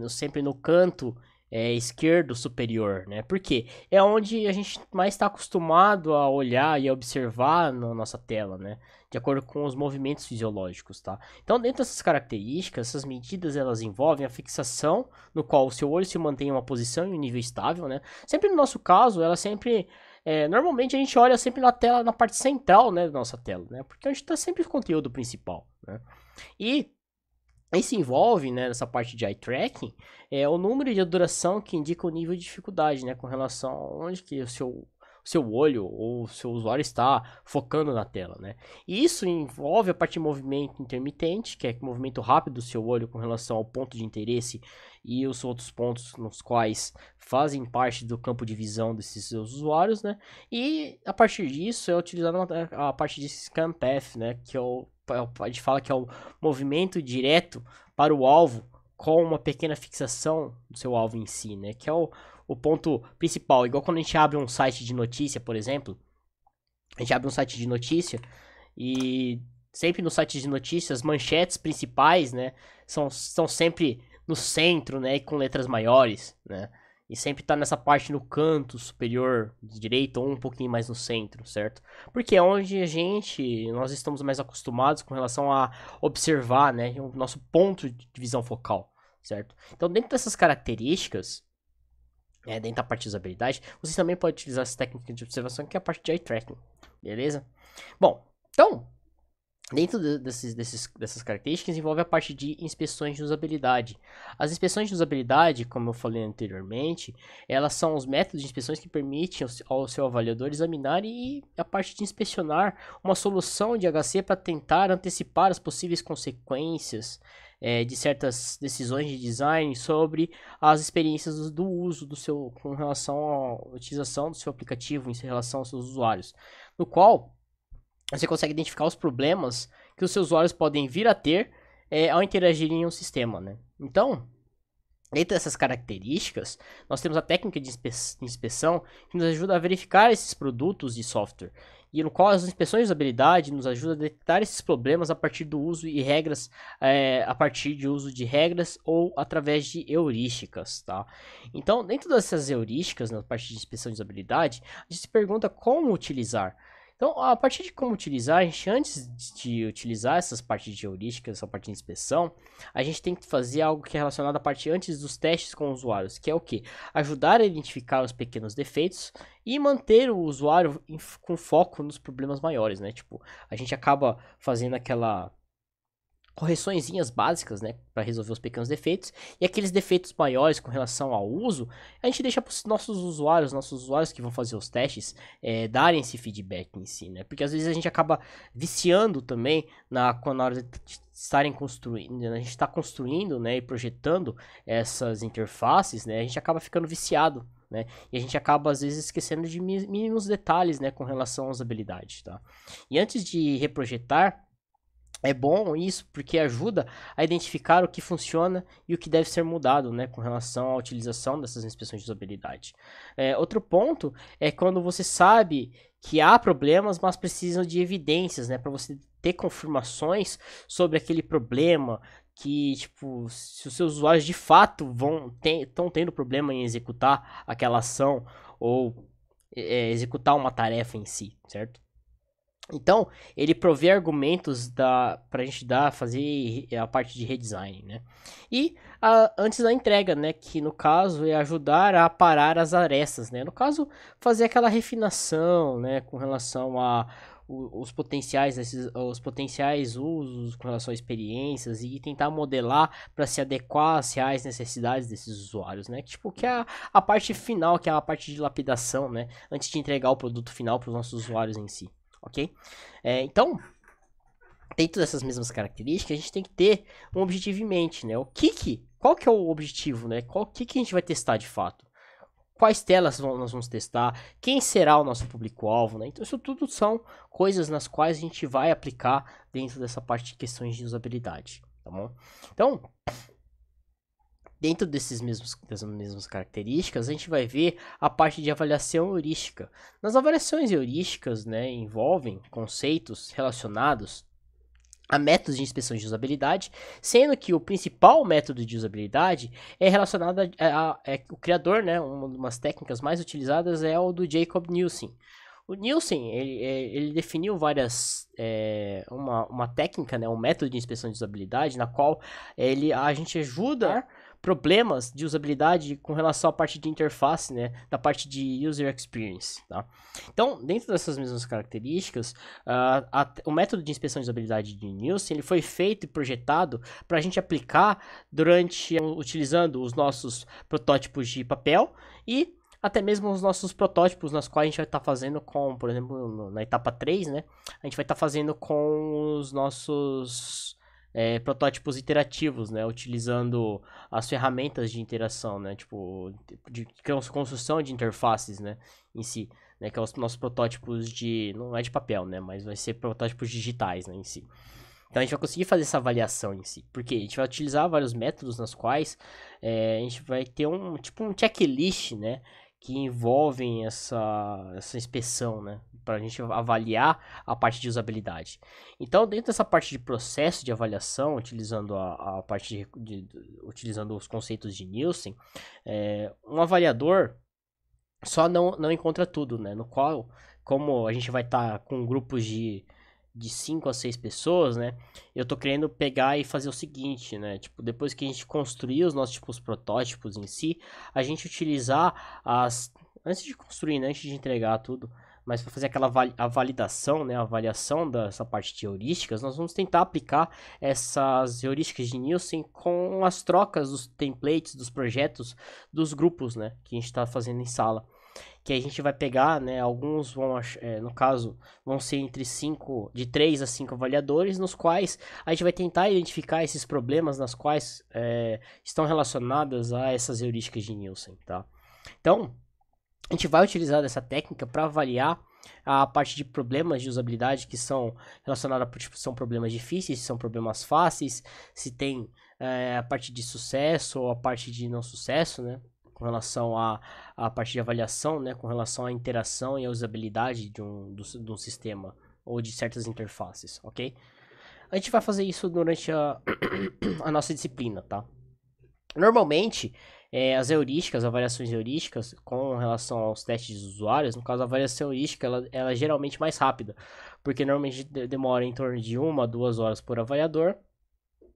sempre no canto esquerdo superior, né? Porque é onde a gente mais está acostumado a olhar e a observar na nossa tela, né? De acordo com os movimentos fisiológicos, tá? Então, dentro dessas características, essas medidas elas envolvem a fixação, no qual o seu olho se mantém em uma posição e um nível estável, né? Sempre no nosso caso, ela sempre normalmente a gente olha sempre na tela, na parte central, né, da nossa tela, né? Porque a gente está sempre o conteúdo principal, né? E isso envolve, né, nessa parte de eye tracking, o número de duração que indica o nível de dificuldade, né, com relação a onde que o seu olho ou o seu usuário está focando na tela, né? E isso envolve a parte de movimento intermitente, que é o movimento rápido do seu olho com relação ao ponto de interesse e os outros pontos nos quais fazem parte do campo de visão desses seus usuários, né? E a partir disso é utilizada a parte de scan path, né, que a gente fala que é o movimento direto para o alvo com uma pequena fixação do seu alvo em si, né? Que é o ponto principal. Igual quando a gente abre um site de notícia, por exemplo. A gente abre um site de notícia e sempre no site de notícias, as manchetes principais, né? São sempre no centro, né? E com letras maiores, né? E sempre tá nessa parte no canto superior direito ou um pouquinho mais no centro, certo? Porque é onde nós estamos mais acostumados com relação a observar, né? O nosso ponto de visão focal, certo? Então, dentro dessas características, dentro da parte de usabilidade, vocês também podem utilizar essa técnica de observação, que é a parte de eye tracking, beleza? Bom, então, dentro dessas características, envolve a parte de inspeções de usabilidade. As inspeções de usabilidade, como eu falei anteriormente, elas são os métodos de inspeções que permitem ao seu avaliador examinar e a parte de inspecionar uma solução de HC para tentar antecipar as possíveis consequências de certas decisões de design sobre as experiências do uso do seu, com relação à utilização do seu aplicativo em relação aos seus usuários, no qual você consegue identificar os problemas que os seus usuários podem vir a ter ao interagirem em um sistema, né? Então, dentro dessas características, nós temos a técnica de inspeção que nos ajuda a verificar esses produtos de software, e no qual as inspeções de usabilidade nos ajudam a detectar esses problemas a partir do uso e regras, a partir de uso de regras ou através de heurísticas, tá? Então, dentro dessas heurísticas, na parte de inspeção de usabilidade, a gente se pergunta como utilizar. Então, a partir de como utilizar, a gente, antes de utilizar essas partes de heurísticas, essa parte de inspeção, a gente tem que fazer algo que é relacionado à parte antes dos testes com usuários, que é o quê? Ajudar a identificar os pequenos defeitos e manter o usuário com foco nos problemas maiores, né? Tipo, a gente acaba fazendo aquela correçõezinhas básicas, né, para resolver os pequenos defeitos, e aqueles defeitos maiores com relação ao uso, a gente deixa para os nossos usuários que vão fazer os testes, darem esse feedback em si, né, porque às vezes a gente acaba viciando também na hora de estarem construindo, a gente está construindo, né, e projetando essas interfaces, né, a gente acaba ficando viciado, né, e a gente acaba às vezes esquecendo de mínimos detalhes, né, com relação à usabilidade, tá, e antes de reprojetar, é bom isso porque ajuda a identificar o que funciona e o que deve ser mudado, né, com relação à utilização dessas inspeções de usabilidade. Outro ponto é quando você sabe que há problemas, mas precisam de evidências, né, para você ter confirmações sobre aquele problema, que, tipo, se os seus usuários de fato estão tendo problema em executar aquela ação ou executar uma tarefa em si, certo? Então, ele provê argumentos para a gente fazer a parte de redesign, né? E antes da entrega, né? Que no caso é ajudar a parar as arestas, né? No caso, fazer aquela refinação, né? Com relação a os os potenciais usos, com relação a experiências e tentar modelar para se adequar às reais necessidades desses usuários, né? Tipo, que é a parte final, que é a parte de lapidação, né? Antes de entregar o produto final para os nossos usuários em si. Ok? Então, dentro dessas mesmas características, a gente tem que ter um objetivo em mente, né? Qual que é o objetivo, né? O que a gente vai testar de fato? Quais telas nós vamos testar? Quem será o nosso público-alvo, né? Então, isso tudo são coisas nas quais a gente vai aplicar dentro dessa parte de questões de usabilidade, tá bom? Então, dentro dessas mesmas características, a gente vai ver a parte de avaliação heurística. Nas avaliações heurísticas, né, envolvem conceitos relacionados a métodos de inspeção de usabilidade, sendo que o principal método de usabilidade é relacionado o criador, né, uma das técnicas mais utilizadas é o do Jakob Nielsen. O Nielsen, ele definiu uma técnica, né, um método de inspeção de usabilidade, na qual a gente ajuda problemas de usabilidade com relação à parte de interface, né, da parte de user experience, tá? Então, dentro dessas mesmas características, o método de inspeção de usabilidade de Nielsen, ele foi feito e projetado para a gente aplicar utilizando os nossos protótipos de papel e até mesmo os nossos protótipos, nas quais a gente vai estar fazendo por exemplo, na etapa 3, né? A gente vai estar fazendo com os nossos protótipos iterativos, né? Utilizando as ferramentas de interação, né? Tipo, de construção de interfaces, né? Em si, né? Que é os nossos protótipos não é de papel, né? Mas vai ser protótipos digitais, né? Em si. Então a gente vai conseguir fazer essa avaliação em si. Porque a gente vai utilizar vários métodos nas quais a gente vai ter um checklist, né? Que envolvem essa inspeção, né? Para a gente avaliar a parte de usabilidade. Então, dentro dessa parte de processo de avaliação, utilizando a parte utilizando os conceitos de Nielsen, um avaliador só não encontra tudo, né? No qual, como a gente vai estar com grupos de 5 a 6 pessoas, né? Eu tô querendo pegar e fazer o seguinte, né? Tipo, depois que a gente construir os nossos os protótipos em si, a gente utilizar antes de construir, né? Antes de entregar tudo, mas para fazer aquela a validação, né? A avaliação dessa parte de heurísticas, nós vamos tentar aplicar essas heurísticas de Nielsen com as trocas dos templates, dos projetos, dos grupos, né? Que a gente está fazendo em sala. Que a gente vai pegar, né, alguns no caso, vão ser de 3 a 5 avaliadores, nos quais a gente vai tentar identificar esses problemas nas quais estão relacionadas a essas heurísticas de Nielsen, tá? Então, a gente vai utilizar essa técnica para avaliar a parte de problemas de usabilidade que são relacionados a, tipo, são problemas difíceis, se são problemas fáceis, se tem a parte de sucesso ou a parte de não sucesso, né? Com relação à parte de avaliação, né, com relação à interação e à usabilidade de um sistema ou de certas interfaces, ok? A gente vai fazer isso durante a nossa disciplina, tá? Normalmente, as heurísticas, as variações heurísticas com relação aos testes dos usuários, no caso a variação heurística, ela é geralmente mais rápida, porque normalmente demora em torno de 1 a 2 horas por avaliador,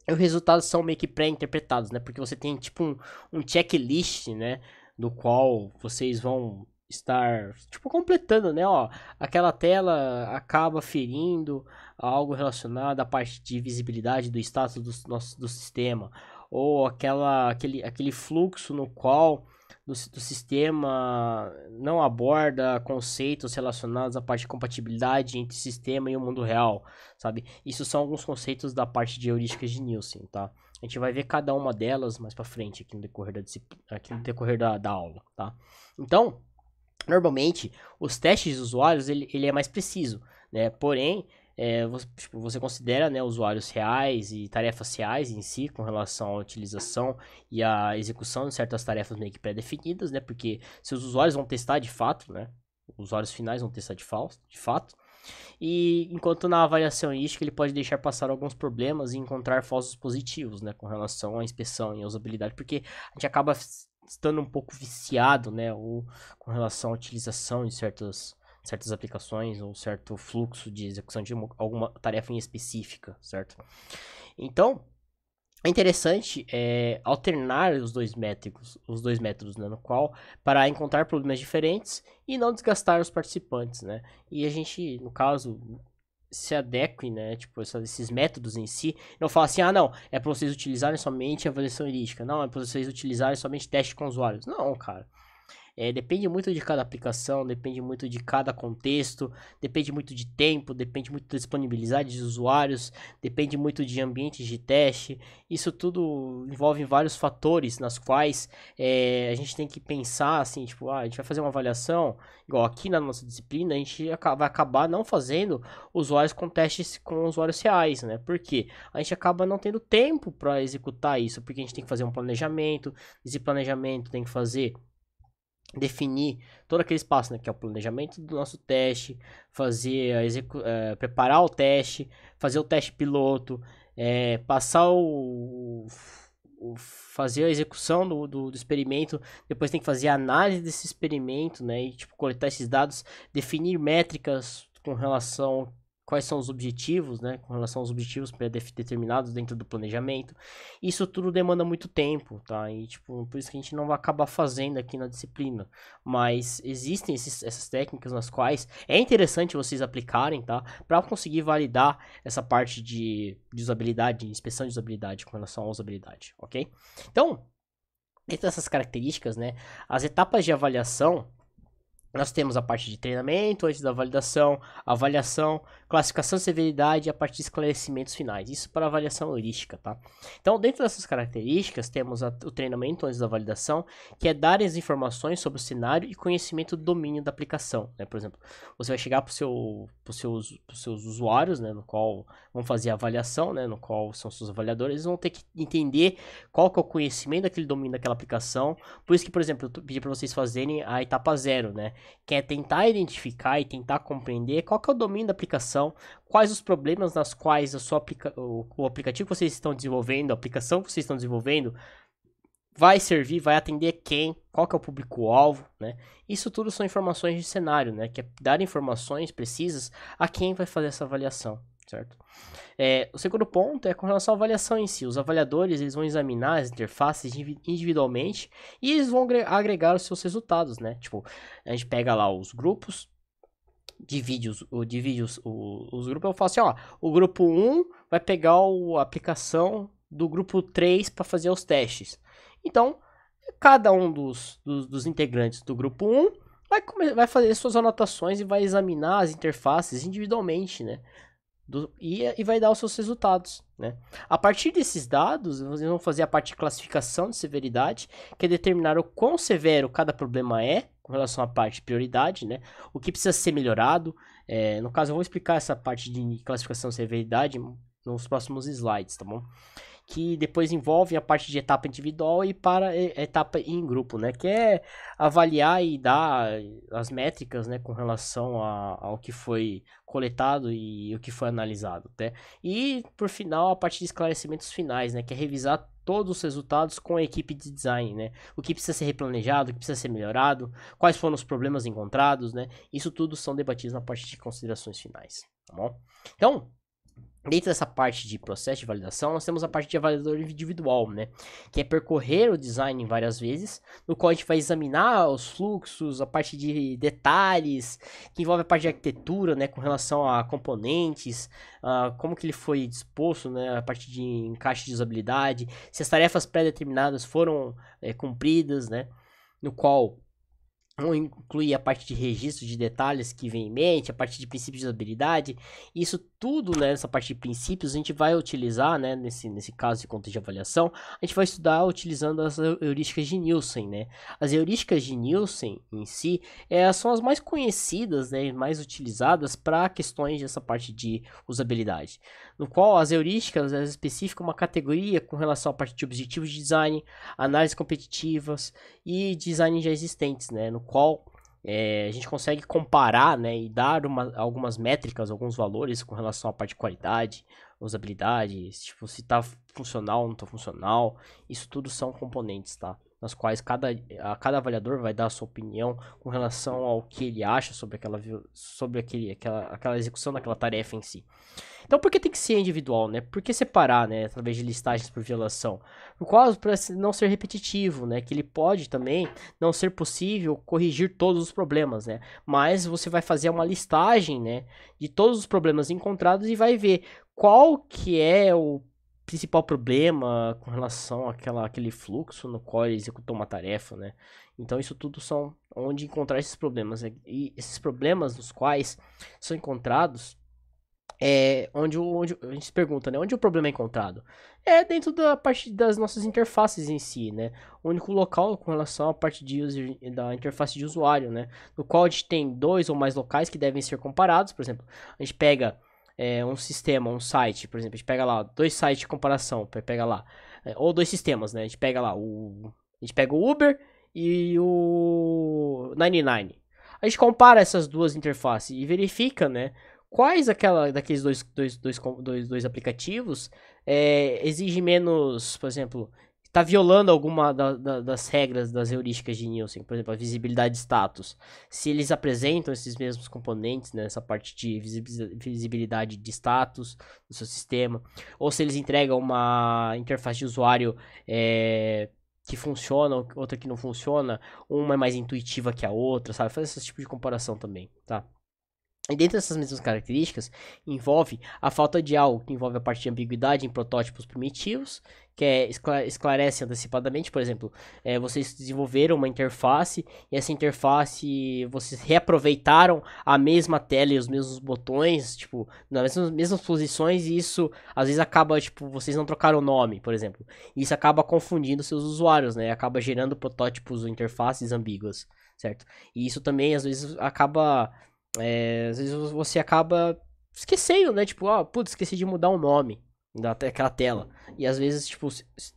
e os resultados são meio que pré-interpretados, né? Porque você tem tipo um checklist, né? Do qual vocês vão estar, tipo, completando, né? Ó, aquela tela acaba ferindo algo relacionado à parte de visibilidade do status do sistema. Ou aquele fluxo no qual do sistema não aborda conceitos relacionados à parte de compatibilidade entre sistema e o mundo real, sabe? Isso são alguns conceitos da parte de heurísticas de Nielsen, tá? A gente vai ver cada uma delas mais para frente aqui no decorrer da aula, tá? Então, normalmente, os testes de usuários, ele é mais preciso, né? Porém, você considera, né, usuários reais e tarefas reais em si, com relação à utilização e à execução de certas tarefas meio que pré-definidas, né? Porque seus usuários vão testar de fato, né? usuários finais vão testar de fato. E enquanto na avaliação heurística ele pode deixar passar alguns problemas e encontrar falsos positivos, né, com relação à inspeção e à usabilidade, porque a gente acaba estando um pouco viciado, né, ou com relação à utilização de certas aplicações ou certo fluxo de execução de alguma tarefa em específica, certo? Então, é interessante alternar os dois métodos, né, no qual para encontrar problemas diferentes e não desgastar os participantes, né? E a gente, no caso, se adeque, né, tipo, esses métodos em si, não fala assim, não, é para vocês utilizarem somente avaliação heurística, não, é para vocês utilizarem somente teste com usuários. Não, cara. Depende muito de cada aplicação, depende muito de cada contexto, depende muito de tempo, depende muito da disponibilidade de usuários, depende muito de ambientes de teste. Isso tudo envolve vários fatores nas quais a gente tem que pensar assim, tipo, a gente vai fazer uma avaliação, igual aqui na nossa disciplina, a gente vai acabar não fazendo usuários com testes com usuários reais, né? Por quê? A gente acaba não tendo tempo para executar isso, porque a gente tem que fazer um planejamento, esse planejamento tem que definir todo aquele espaço, né, que é o planejamento do nosso teste, fazer preparar o teste, fazer o teste piloto, passar fazer a execução do experimento, depois tem que fazer a análise desse experimento, né, e tipo coletar esses dados, definir métricas com relação quais são os objetivos, né, com relação aos objetivos pré-determinados dentro do planejamento. Isso tudo demanda muito tempo, tá? E, tipo, por isso que a gente não vai acabar fazendo aqui na disciplina. Mas existem essas técnicas nas quais é interessante vocês aplicarem, tá? Para conseguir validar essa parte de usabilidade, inspeção de usabilidade com relação à usabilidade, ok? Então, dentro dessas características, né, as etapas de avaliação, nós temos a parte de treinamento, antes da validação, avaliação, classificação de severidade e a parte de esclarecimentos finais. Isso para avaliação heurística, tá? Então, dentro dessas características, temos o treinamento antes da validação, que é dar as informações sobre o cenário e conhecimento do domínio da aplicação, né? Por exemplo, você vai chegar para os seus usuários, né, no qual vão fazer a avaliação, né, no qual são seus avaliadores, eles vão ter que entender qual que é o conhecimento daquele domínio daquela aplicação. Por isso que, por exemplo, eu pedi para vocês fazerem a etapa 0, né? Que é tentar identificar e tentar compreender qual que é o domínio da aplicação, quais os problemas nas quais o aplicativo que vocês estão desenvolvendo, a aplicação que vocês estão desenvolvendo, vai servir, vai atender quem, qual que é o público-alvo, né? Isso tudo são informações de cenário, né? Que é dar informações precisas a quem vai fazer essa avaliação, certo? O segundo ponto é com relação à avaliação em si. Os avaliadores eles vão examinar as interfaces individualmente e eles vão agregar os seus resultados, né? Tipo, a gente pega lá os grupos, divide os grupos. Eu falo assim, ó, o grupo 1 vai pegar a aplicação do grupo 3 para fazer os testes. Então, cada um dos integrantes do grupo 1 vai fazer suas anotações e vai examinar as interfaces individualmente, né? E vai dar os seus resultados, né? A partir desses dados, vocês vão fazer a parte de classificação de severidade, que é determinar o quão severo cada problema é, com relação à parte de prioridade, né? O que precisa ser melhorado. No caso, eu vou explicar essa parte de classificação de severidade nos próximos slides, tá bom? Que depois envolve a parte de etapa individual e para etapa em grupo, né? Que é avaliar e dar as métricas, né? Com relação ao que foi coletado e o que foi analisado, né? E, por final, a parte de esclarecimentos finais, né? Que é revisar todos os resultados com a equipe de design, né? O que precisa ser replanejado, o que precisa ser melhorado, quais foram os problemas encontrados, né? Isso tudo são debatidos na parte de considerações finais, tá bom? Então, dentro dessa parte de processo de validação, nós temos a parte de avaliador individual, né? Que é percorrer o design várias vezes, no qual a gente vai examinar os fluxos, a parte de detalhes, que envolve a parte de arquitetura, né? Com relação a componentes, como que ele foi disposto, né? A parte de encaixe de usabilidade, se as tarefas pré-determinadas foram cumpridas, né? No qual vão incluir a parte de registro de detalhes que vem em mente, a parte de princípios de usabilidade. Isso tudo, né, nessa parte de princípios, a gente vai utilizar, né, nesse caso de contexto de avaliação, a gente vai estudar utilizando as heurísticas de Nielsen, né. As heurísticas de Nielsen, em si, são as mais conhecidas, né, mais utilizadas para questões dessa parte de usabilidade. No qual as heurísticas especificam uma categoria com relação à parte de objetivos de design, análises competitivas e design já existentes, né, no qual a gente consegue comparar, né, e dar algumas métricas, alguns valores com relação à parte de qualidade, usabilidade, tipo, se tá funcional ou não tá funcional. Isso tudo são componentes, tá? Nas quais cada avaliador vai dar a sua opinião com relação ao que ele acha sobre aquela execução daquela tarefa em si. Então, por que tem que ser individual, né? Por que separar, né, através de listagens por violação? Por causa para não ser repetitivo, né? Que ele pode também não ser possível corrigir todos os problemas, né? Mas você vai fazer uma listagem, né, de todos os problemas encontrados e vai ver qual que é o principal problema com relação àquele fluxo no qual ele executou uma tarefa, né? Então, isso tudo são onde encontrar esses problemas, né? E esses problemas nos quais são encontrados onde a gente se pergunta, né? Onde o problema é encontrado? É dentro da parte das nossas interfaces em si, né? O único local com relação à parte da interface de usuário, né? No qual a gente tem dois ou mais locais que devem ser comparados. Por exemplo, a gente pega um sistema, um site, por exemplo, a gente pega lá dois sites de comparação, pega lá, ou dois sistemas, né? A gente pega lá a gente pega o Uber e o 99. A gente compara essas duas interfaces e verifica, né? Quais daqueles dois aplicativos exige menos, por exemplo, está violando alguma das regras das heurísticas de Nielsen, por exemplo, a visibilidade de status. Se eles apresentam esses mesmos componentes nessa parte de visibilidade de status do seu sistema, ou se eles entregam uma interface de usuário que funciona, outra que não funciona, uma é mais intuitiva que a outra, sabe? Faz esse tipo de comparação também, tá? E dentro dessas mesmas características, envolve a falta de algo que envolve a parte de ambiguidade em protótipos primitivos, que esclarece antecipadamente, por exemplo, vocês desenvolveram uma interface e essa interface vocês reaproveitaram a mesma tela e os mesmos botões, tipo, nas mesmas posições, e isso às vezes acaba, tipo, vocês não trocaram o nome, por exemplo. E isso acaba confundindo seus usuários, né? Acaba gerando protótipos ou interfaces ambíguas, certo? E isso também às vezes acaba às vezes você acaba esquecendo, né? Tipo, putz, esqueci de mudar o nome daquela tela. E às vezes, tipo,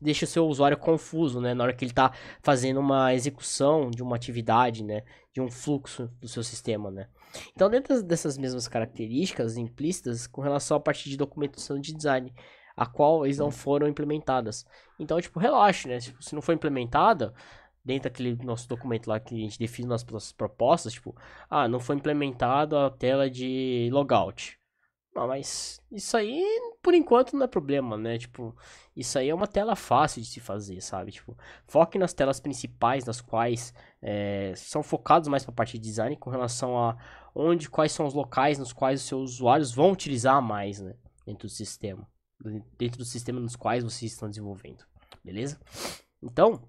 deixa o seu usuário confuso, né? Na hora que ele tá fazendo uma execução de uma atividade, né? De um fluxo do seu sistema, né? Então, dentro dessas mesmas características implícitas com relação à parte de documentação de design, a qual eles não foram implementadas. Então, tipo, relaxe, né? Se não for implementada, dentro daquele nosso documento lá que a gente define nossas propostas, tipo, não foi implementado a tela de logout. Mas isso aí, por enquanto, não é problema, né? Tipo, isso aí é uma tela fácil de se fazer, sabe? Tipo, foque nas telas principais, nas quais são focados mais para a parte de design com relação a quais são os locais nos quais os seus usuários vão utilizar mais, né? Dentro do sistema nos quais vocês estão desenvolvendo, beleza? Então,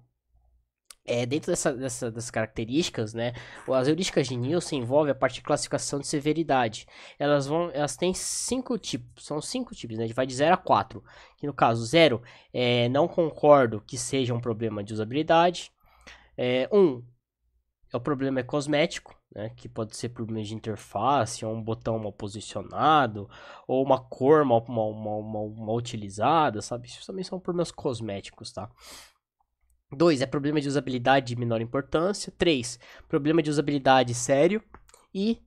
dentro dessas características, né, as heurísticas de Nielsen envolvem a parte de classificação de severidade. Elas têm 5 tipos, são 5 tipos, né, vai de 0 a 4. Que no caso, 0 não concordo que seja um problema de usabilidade. 1 o problema é cosmético, né, que pode ser problema de interface, ou um botão mal posicionado, ou uma cor mal utilizada, sabe? Isso também são problemas cosméticos, tá? 2 problema de usabilidade de menor importância. 3, problema de usabilidade sério e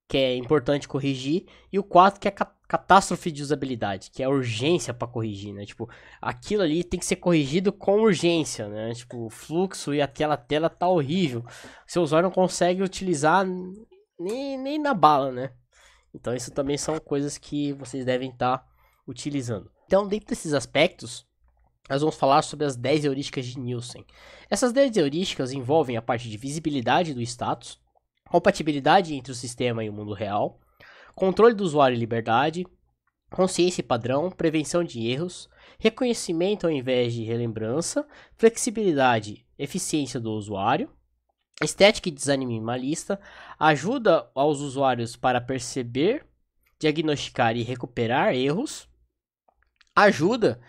que é importante corrigir. E o 4, que é catástrofe de usabilidade, que é urgência para corrigir, né? Tipo, aquilo ali tem que ser corrigido com urgência, né? Tipo, o fluxo e aquela tela tá horrível. Seu usuário não consegue utilizar nem na bala, né? Então, isso também são coisas que vocês devem estar utilizando. Então, dentro desses aspectos, nós vamos falar sobre as 10 heurísticas de Nielsen. Essas 10 heurísticas envolvem a parte de visibilidade do status, compatibilidade entre o sistema e o mundo real, controle do usuário e liberdade, consciência e padrão, prevenção de erros, reconhecimento ao invés de relembrança, flexibilidade, eficiência do usuário, estética e design minimalista, ajuda aos usuários para perceber, diagnosticar e recuperar erros, ajuda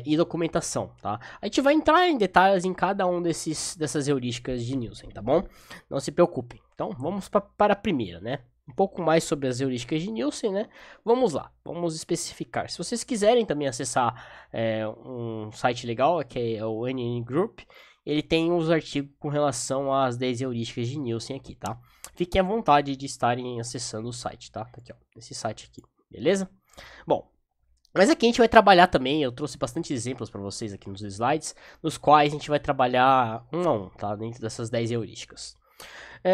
e documentação, tá? A gente vai entrar em detalhes em cada um dessas heurísticas de Nielsen, tá bom? Não se preocupem. Então, vamos para a primeira, né? Um pouco mais sobre as heurísticas de Nielsen, né? Vamos lá, vamos especificar. Se vocês quiserem também acessar um site legal, que é o NN Group, ele tem os artigos com relação às 10 heurísticas de Nielsen aqui, tá? Fiquem à vontade de estarem acessando o site, tá? Tá aqui, ó, esse site aqui, beleza? Bom, mas aqui a gente vai trabalhar também, eu trouxe bastante exemplos para vocês aqui nos slides, nos quais a gente vai trabalhar um a um, tá? Dentro dessas 10 heurísticas.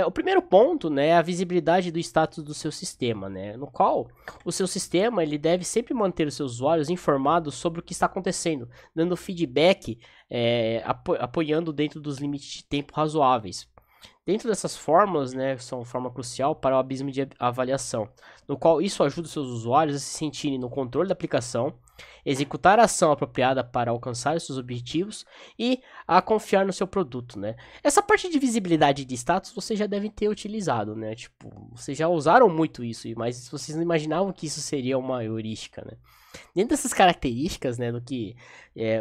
O primeiro ponto, né, é a visibilidade do status do seu sistema, né, no qual o seu sistema ele deve sempre manter os seus usuários informados sobre o que está acontecendo, dando feedback, apoiando dentro dos limites de tempo razoáveis. Dentro dessas fórmulas, né, são forma crucial para o abismo de avaliação, no qual isso ajuda os seus usuários a se sentirem no controle da aplicação, executar a ação apropriada para alcançar os seus objetivos e a confiar no seu produto, né? Essa parte de visibilidade de status vocês já devem ter utilizado, né? Tipo, vocês já usaram muito isso, mas vocês não imaginavam que isso seria uma heurística, né? Dentro dessas características, né, do que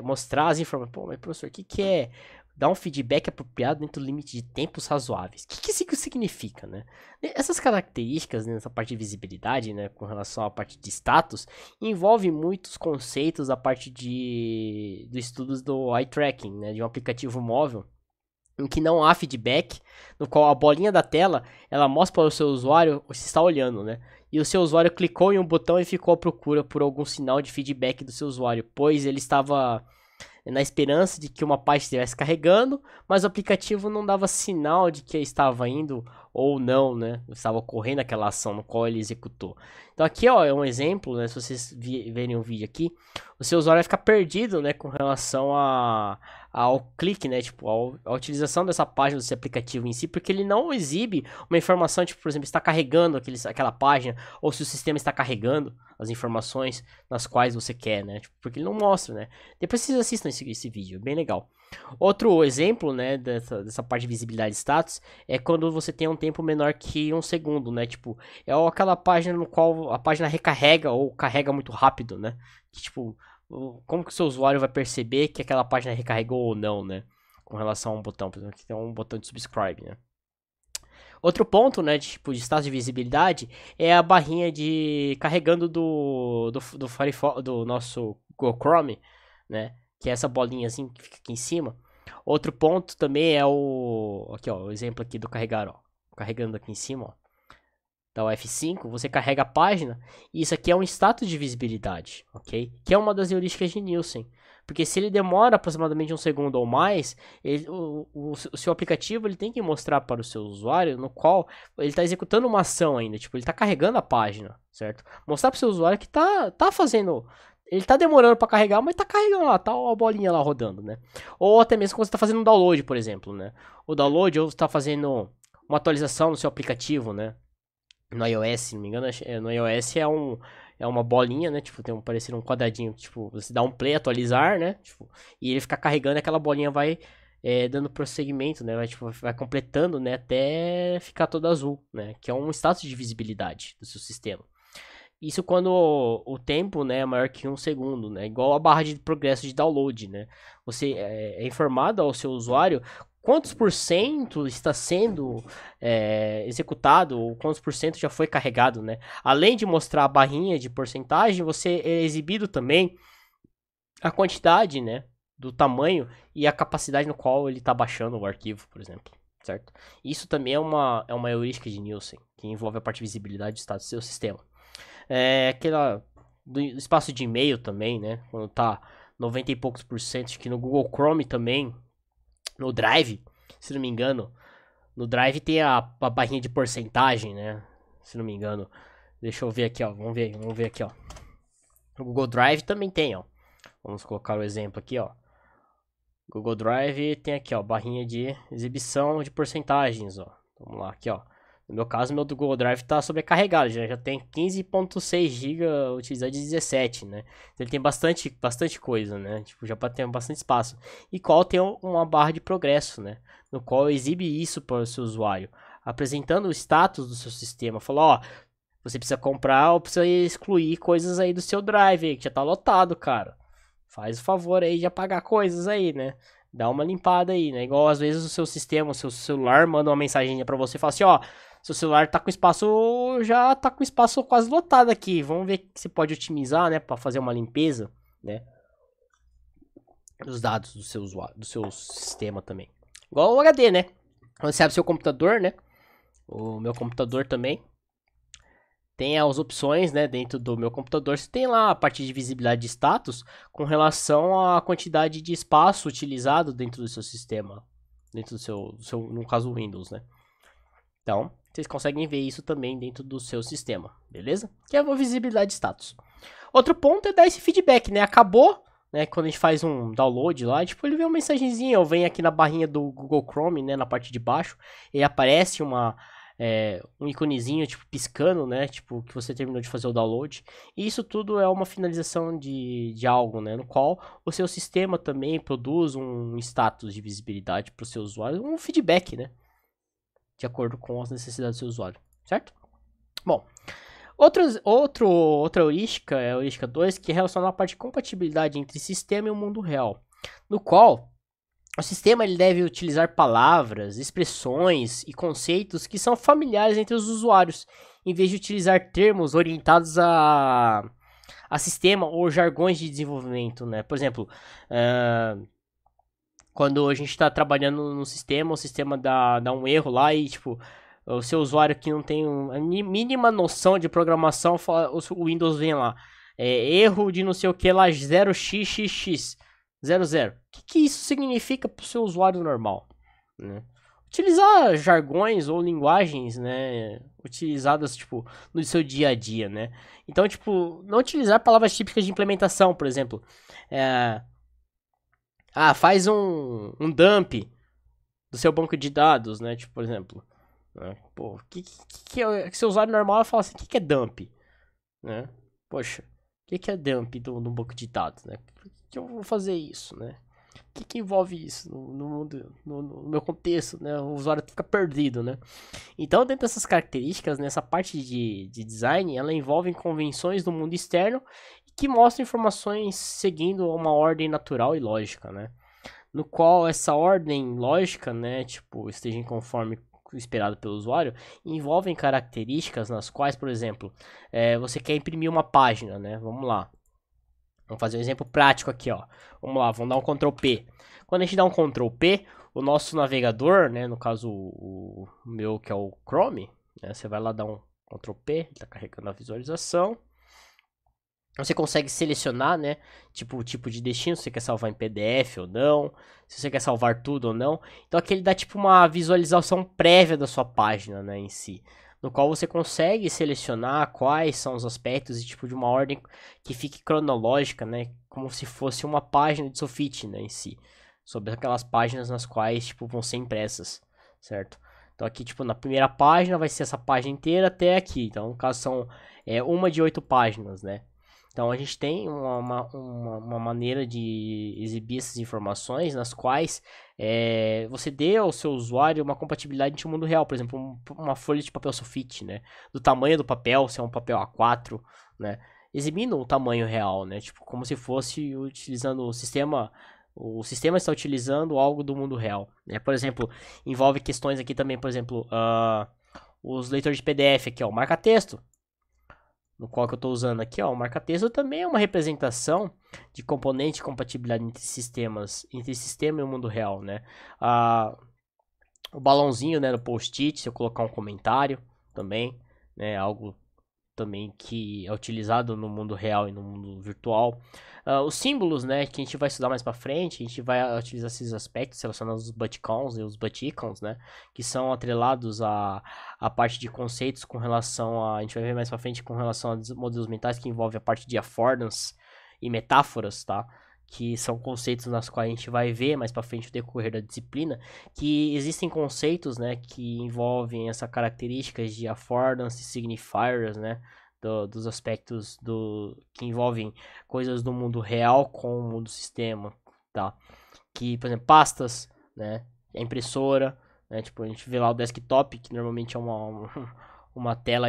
mostrar as informações, pô, mas professor, o que é dar um feedback apropriado dentro do limite de tempos razoáveis? O que isso significa, né? Essas características, né, nessa parte de visibilidade, né, com relação à parte de status, envolve muitos conceitos da parte de estudos do eye tracking, né, de um aplicativo móvel, em que não há feedback, no qual a bolinha da tela, ela mostra para o seu usuário se está olhando, né? E o seu usuário clicou em um botão e ficou à procura por algum sinal de feedback do seu usuário, pois ele estava na esperança de que uma página estivesse carregando, mas o aplicativo não dava sinal de que estava indo ou não, né? Estava ocorrendo aquela ação no qual ele executou. Então aqui, ó, é um exemplo, né? Se vocês verem o vídeo aqui, o seu usuário vai ficar perdido, né? Com relação ao clique, né? Tipo, a utilização dessa página desse aplicativo em si, porque ele não exibe uma informação, tipo, por exemplo, está carregando aquela página, ou se o sistema está carregando as informações nas quais você quer, né? Tipo, porque ele não mostra, né? Depois vocês assistam esse vídeo, bem legal. Outro exemplo, né, dessa parte de visibilidade de status é quando você tem um tempo menor que um segundo, né? Tipo, é aquela página no qual a página recarrega ou carrega muito rápido, né? Que, tipo, como que o seu usuário vai perceber que aquela página recarregou ou não, né? Com relação a um botão, por exemplo, aqui tem um botão de subscribe, né? Outro ponto, né, de, tipo, de status de visibilidade é a barrinha de carregando do Firefox, do nosso Google Chrome, né? Que é essa bolinha assim que fica aqui em cima. Outro ponto também é aqui, ó, o exemplo aqui do carregar, ó. Carregando aqui em cima, ó. Dá o F5, você carrega a página, e isso aqui é um status de visibilidade, ok? Que é uma das heurísticas de Nielsen. Porque se ele demora aproximadamente um segundo ou mais, o seu aplicativo ele tem que mostrar para o seu usuário no qual ele está executando uma ação ainda, tipo, ele está carregando a página, certo? Mostrar para o seu usuário que tá fazendo... Ele tá demorando para carregar, mas tá carregando lá, tá a bolinha lá rodando, né? Ou até mesmo quando você tá fazendo um download, por exemplo, né? O download, ou você tá fazendo uma atualização no seu aplicativo, né? No iOS, se não me engano, no iOS é uma bolinha, né? Tipo, tem parecendo um quadradinho, tipo, você dá um play, atualizar, né? Tipo, e ele fica carregando e aquela bolinha vai dando prosseguimento, né? Vai completando, né? Até ficar todo azul, né? Que é um status de visibilidade do seu sistema. Isso quando o tempo, né, é maior que um segundo, né? Igual a barra de progresso de download, né? Você é informado ao seu usuário quantos por cento está sendo executado, ou quantos por cento já foi carregado, né? Além de mostrar a barrinha de porcentagem, você é exibido também a quantidade, né, do tamanho e a capacidade no qual ele está baixando o arquivo, por exemplo, certo? Isso também é uma heurística de Nielsen, que envolve a parte de visibilidade do estado do seu sistema. Aquela do espaço de e-mail também, né? Quando tá 90 e poucos por cento, acho que no Google Chrome também, no Drive, se não me engano, no Drive tem a barrinha de porcentagem, né? Se não me engano. Deixa eu ver aqui, ó. Vamos ver aqui, ó. No Google Drive também tem, ó. Vamos colocar o exemplo aqui, ó. Google Drive tem aqui, ó, barrinha de exibição de porcentagens, ó. Vamos lá, aqui, ó. No meu caso, meu do Google Drive está sobrecarregado, já tem 15.6 GB utilizado de 17, né? Então ele tem bastante coisa, né? Tipo, já pode ter bastante espaço. E qual tem uma barra de progresso, né? No qual exibe isso para o seu usuário, apresentando o status do seu sistema. Falou, ó, você precisa comprar ou precisa excluir coisas aí do seu Drive aí, que já tá lotado, cara. Faz o favor aí de apagar coisas aí, né? Dá uma limpada aí, né? Igual às vezes o seu sistema, o seu celular manda uma mensagem para você e fala assim, ó, seu celular tá com espaço, já tá com espaço quase lotado aqui. Vamos ver que você pode otimizar, né, para fazer uma limpeza, né? dos dados do seu usuário, do seu sistema também. Igual o HD, né? Quando você abre seu computador, né? O meu computador também tem as opções, né, dentro do meu computador, você tem lá a parte de visibilidade de status com relação à quantidade de espaço utilizado dentro do seu sistema, dentro do seu no caso Windows, né? Então, vocês conseguem ver isso também dentro do seu sistema, beleza? Que é uma visibilidade de status. Outro ponto é dar esse feedback, né? Acabou, né? Quando a gente faz um download lá, tipo, ele vê uma mensagenzinha, ou vem aqui na barrinha do Google Chrome, né? Na parte de baixo, e aparece um iconezinho, tipo, piscando, né? Tipo, que você terminou de fazer o download. E isso tudo é uma finalização de algo, né? No qual o seu sistema também produz um status de visibilidade para o seu usuário, um feedback, né? De acordo com as necessidades do seu usuário, certo? Bom, outra heurística é a heurística 2, que é relacionada à parte de compatibilidade entre sistema e o mundo real, no qual o sistema ele deve utilizar palavras, expressões e conceitos que são familiares entre os usuários, em vez de utilizar termos orientados a sistema ou jargões de desenvolvimento, né? Por exemplo, quando a gente está trabalhando no sistema, o sistema dá um erro lá e, tipo, o seu usuário que não tem a mínima noção de programação, o Windows vem lá. Erro de não sei o que lá, 0xxx00. O que isso significa para o seu usuário normal? Né? Utilizar jargões ou linguagens, né, utilizadas, tipo, no seu dia a dia, né? Então, tipo, não utilizar palavras típicas de implementação, por exemplo. Faz um dump do seu banco de dados, né? Tipo, por exemplo. Né? Pô, que seu usuário normal fala assim, o que é dump? Né? Poxa, o que é dump no banco de dados, né? Por que eu vou fazer isso, né? O que envolve isso no meu contexto, né? O usuário fica perdido, né? Então, dentro dessas características, nessa parte de design, ela envolve convenções do mundo externo que mostram informações seguindo uma ordem natural e lógica, né? No qual essa ordem lógica, né, tipo, esteja conforme esperado pelo usuário, envolvem características nas quais, por exemplo, você quer imprimir uma página, né? Vamos lá. Vamos fazer um exemplo prático aqui, ó. Vamos lá, vamos dar um Ctrl P. Quando a gente dá um Ctrl P, o nosso navegador, né, no caso o meu que é o Chrome, né, você vai lá dar um Ctrl P, ele está carregando a visualização. Você consegue selecionar, né, tipo, o tipo de destino, se você quer salvar em PDF ou não, se você quer salvar tudo ou não. Então aqui ele dá tipo uma visualização prévia da sua página, né, em si, no qual você consegue selecionar quais são os aspectos e tipo de uma ordem que fique cronológica, né, como se fosse uma página de sulfite, né, em si, sobre aquelas páginas nas quais tipo vão ser impressas, certo? Então aqui tipo na primeira página vai ser essa página inteira até aqui. Então no caso são uma de 8 páginas, né? Então a gente tem uma maneira de exibir essas informações nas quais você dê ao seu usuário uma compatibilidade com o mundo real. Por exemplo, uma folha de papel sulfite, né? Do tamanho do papel, se é um papel A4, né? Exibindo o tamanho real, né? Tipo, como se fosse utilizando o sistema. O sistema está utilizando algo do mundo real, né? Por exemplo, envolve questões aqui também, por exemplo, os leitores de PDF aqui, ó, marca-texto, no qual que eu estou usando aqui, ó, o marca-texto também é uma representação de componente de compatibilidade entre sistemas, entre sistema e o mundo real, né? O balãozinho, né, no post-it, se eu colocar um comentário também, né, algo também que é utilizado no mundo real e no mundo virtual. Os símbolos, né, que a gente vai estudar mais para frente, a gente vai utilizar esses aspectos relacionados aos butticons e os butticons, né, que são atrelados à parte de conceitos com relação a gente vai ver mais para frente com relação a modelos mentais que envolve a parte de affordance e metáforas, tá? Que são conceitos nas quais a gente vai ver mais para frente no decorrer da disciplina, que existem conceitos, né, que envolvem essa características de affordance e signifiers, né, dos aspectos que envolvem coisas do mundo real com o mundo sistema, tá? Que, por exemplo, pastas, né, a impressora, né, tipo, a gente vê lá o desktop, que normalmente é uma tela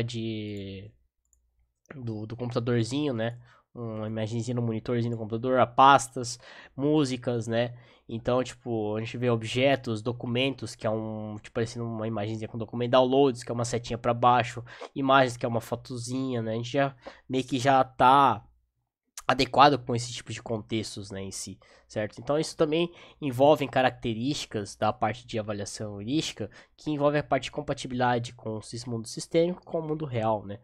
do computadorzinho, né? Uma imagenzinha no monitorzinho do computador, a pastas, músicas, né? Então, tipo, a gente vê objetos, documentos, que é tipo, parecendo uma imagenzinha com documento, downloads, que é uma setinha para baixo, imagens, que é uma fotozinha, né? A gente já meio que já tá adequado com esse tipo de contextos, né, em si, certo? Então isso também envolve características da parte de avaliação heurística que envolve a parte de compatibilidade com o mundo sistêmico com o mundo real, né?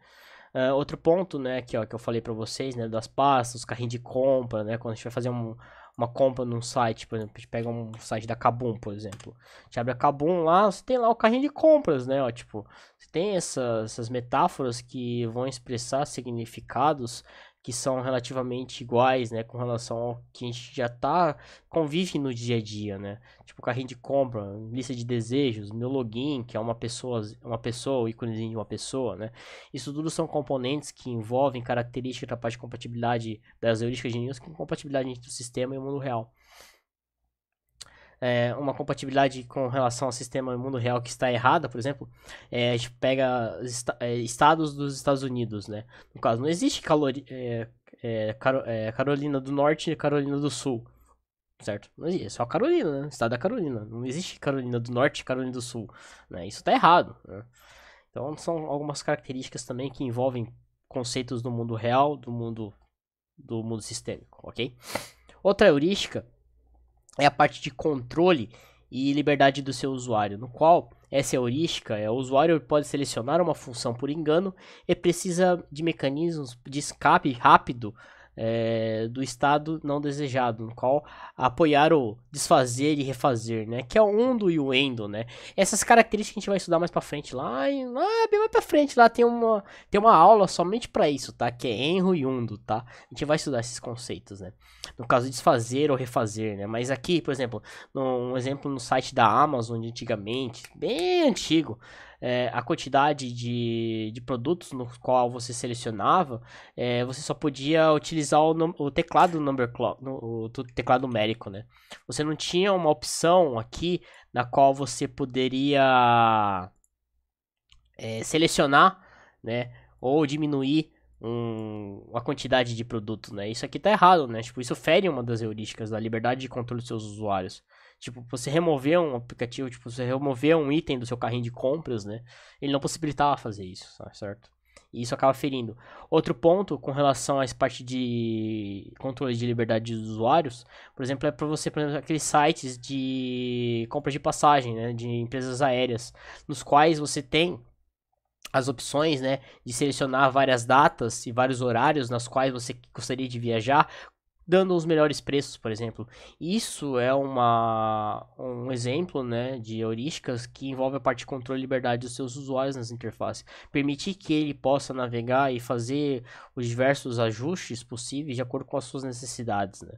Outro ponto, né, que eu falei para vocês, né, das pastas, os carrinhos de compra, né, quando a gente vai fazer uma compra num site, por exemplo, a gente pega um site da Kabum, por exemplo, a gente abre a Kabum lá, você tem lá o carrinho de compras, né, ó, tipo, você tem essas metáforas que vão expressar significados que são relativamente iguais, né, com relação ao que a gente já convive no dia a dia, né, tipo carrinho de compra, lista de desejos, meu login, que é uma pessoa, o íconezinho de uma pessoa, né, isso tudo são componentes que envolvem características da parte de compatibilidade das heurísticas de Nielsen com compatibilidade entre o sistema e o mundo real. Uma compatibilidade com relação ao sistema e mundo real que está errada, por exemplo, a gente pega estados dos Estados Unidos, né? No caso, não existe Carolina do Norte e Carolina do Sul, certo? Não existe, é só Carolina, né? Estado da Carolina. Não existe Carolina do Norte e Carolina do Sul, né? Isso está errado, né? Então, são algumas características também que envolvem conceitos do mundo real, do mundo sistêmico, ok? Outra heurística é a parte de controle e liberdade do seu usuário, no qual essa heurística o usuário pode selecionar uma função por engano e precisa de mecanismos de escape rápido do estado não desejado, no qual apoiar o desfazer e refazer, né? Que é o undo e o endo, né? Essas características a gente vai estudar mais para frente lá, bem mais para frente lá tem uma aula somente para isso, tá? Que é enro e undo, tá? A gente vai estudar esses conceitos, né? No caso de desfazer ou refazer, né? Mas aqui, por exemplo, um exemplo no site da Amazon de antigamente, bem antigo, a quantidade de produtos no qual você selecionava, você só podia utilizar o teclado o teclado numérico, né? Você não tinha uma opção aqui na qual você poderia selecionar, né? Ou diminuir a quantidade de produtos, né? Isso aqui tá errado, né? Tipo, isso fere uma das heurísticas da liberdade de controle dos seus usuários. Tipo, você remover um aplicativo, tipo, você remover um item do seu carrinho de compras, né? Ele não possibilitava fazer isso, certo? E isso acaba ferindo. Outro ponto com relação a essa parte de controle de liberdade dos usuários, por exemplo, é para você, por exemplo, aqueles sites de compra de passagem, né? De empresas aéreas, nos quais você tem as opções, né, de selecionar várias datas e vários horários nas quais você gostaria de viajar, dando os melhores preços, por exemplo. Isso é um exemplo, né, de heurísticas que envolve a parte de controle e liberdade dos seus usuários nas interfaces. Permitir que ele possa navegar e fazer os diversos ajustes possíveis de acordo com as suas necessidades, né.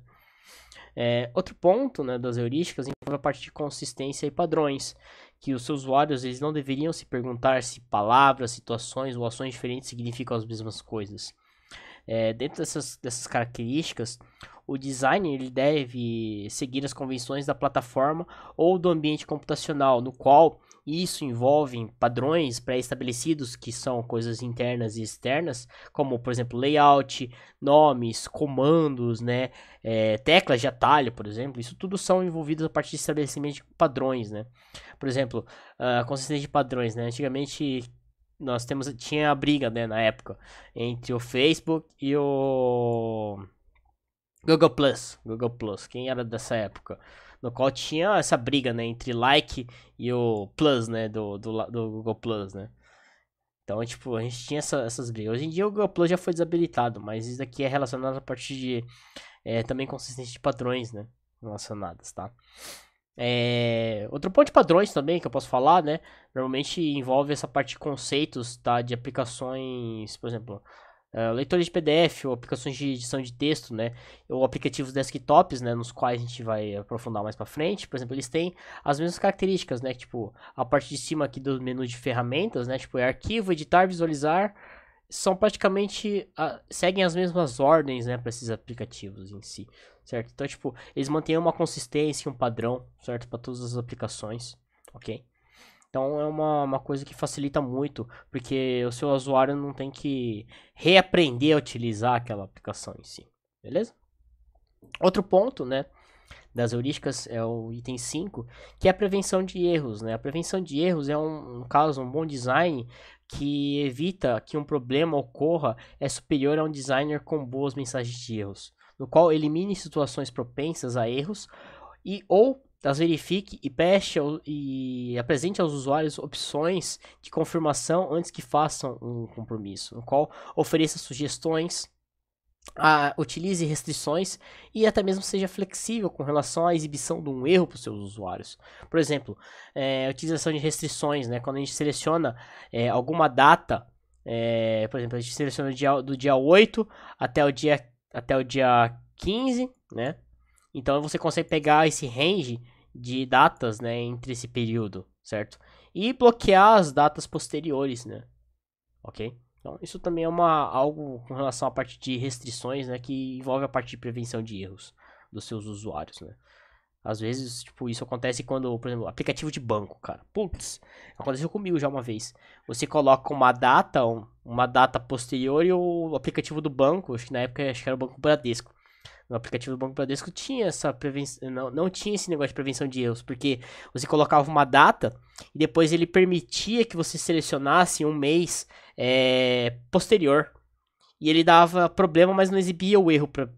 Outro ponto, né, das heurísticas envolve a parte de consistência e padrões, que os seus usuários eles não deveriam se perguntar se palavras, situações ou ações diferentes significam as mesmas coisas. Dentro dessas características, o design ele deve seguir as convenções da plataforma ou do ambiente computacional, no qual isso envolve padrões pré-estabelecidos, que são coisas internas e externas, como, por exemplo, layout, nomes, comandos, né, teclas de atalho, por exemplo. Isso tudo são envolvidos a partir de estabelecimento de padrões, né. Por exemplo, consistência de padrões, né. Antigamente tinha a briga, né, na época, entre o Facebook e o Google Plus, quem era dessa época, no qual tinha essa briga, né, entre like e o Plus, né, do Google Plus, né. Então, tipo, a gente tinha essas brigas. Hoje em dia o Google Plus já foi desabilitado, mas isso daqui é relacionado a partir de também consistência de padrões, né, relacionadas, tá? Outro ponto de padrões também que eu posso falar, né? Normalmente envolve essa parte de conceitos, tá? De aplicações, por exemplo, leitores de PDF ou aplicações de edição de texto, né? Ou aplicativos desktops, né? Nos quais a gente vai aprofundar mais para frente. Por exemplo, eles têm as mesmas características, né? Tipo, a parte de cima aqui do menu de ferramentas, né? Tipo, arquivo, editar, visualizar. São praticamente seguem as mesmas ordens, né, para esses aplicativos em si, certo? Então, tipo, eles mantêm uma consistência, um padrão, certo, para todas as aplicações, ok? Então é uma coisa que facilita muito, porque o seu usuário não tem que reaprender a utilizar aquela aplicação em si, beleza? Outro ponto, né, das heurísticas é o item 5, que é a prevenção de erros, né? A prevenção de erros é um caso, um bom design que evita que um problema ocorra é superior a um designer com boas mensagens de erros, no qual elimine situações propensas a erros ou as verifique e e apresente aos usuários opções de confirmação antes que façam um compromisso, no qual ofereça sugestões, utilize restrições e até mesmo seja flexível com relação à exibição de um erro para os seus usuários. Por exemplo, a utilização de restrições, né? Quando a gente seleciona alguma data, por exemplo, a gente seleciona do dia 8 até o dia 15, né? Então você consegue pegar esse range de datas, né, entre esse período, certo? E bloquear as datas posteriores, né? Ok? Então, isso também é algo com relação à parte de restrições, né, que envolve a parte de prevenção de erros dos seus usuários, né? Às vezes, tipo, isso acontece quando, por exemplo, aplicativo de banco, cara. Putz, aconteceu comigo já uma vez. Você coloca uma data posterior e o aplicativo do banco, acho que na época acho que era o Banco Bradesco. No aplicativo do Banco Bradesco tinha essa prevenção, não tinha esse negócio de prevenção de erros, porque você colocava uma data e depois ele permitia que você selecionasse um mês posterior. E ele dava problema, mas não exibia o erro pro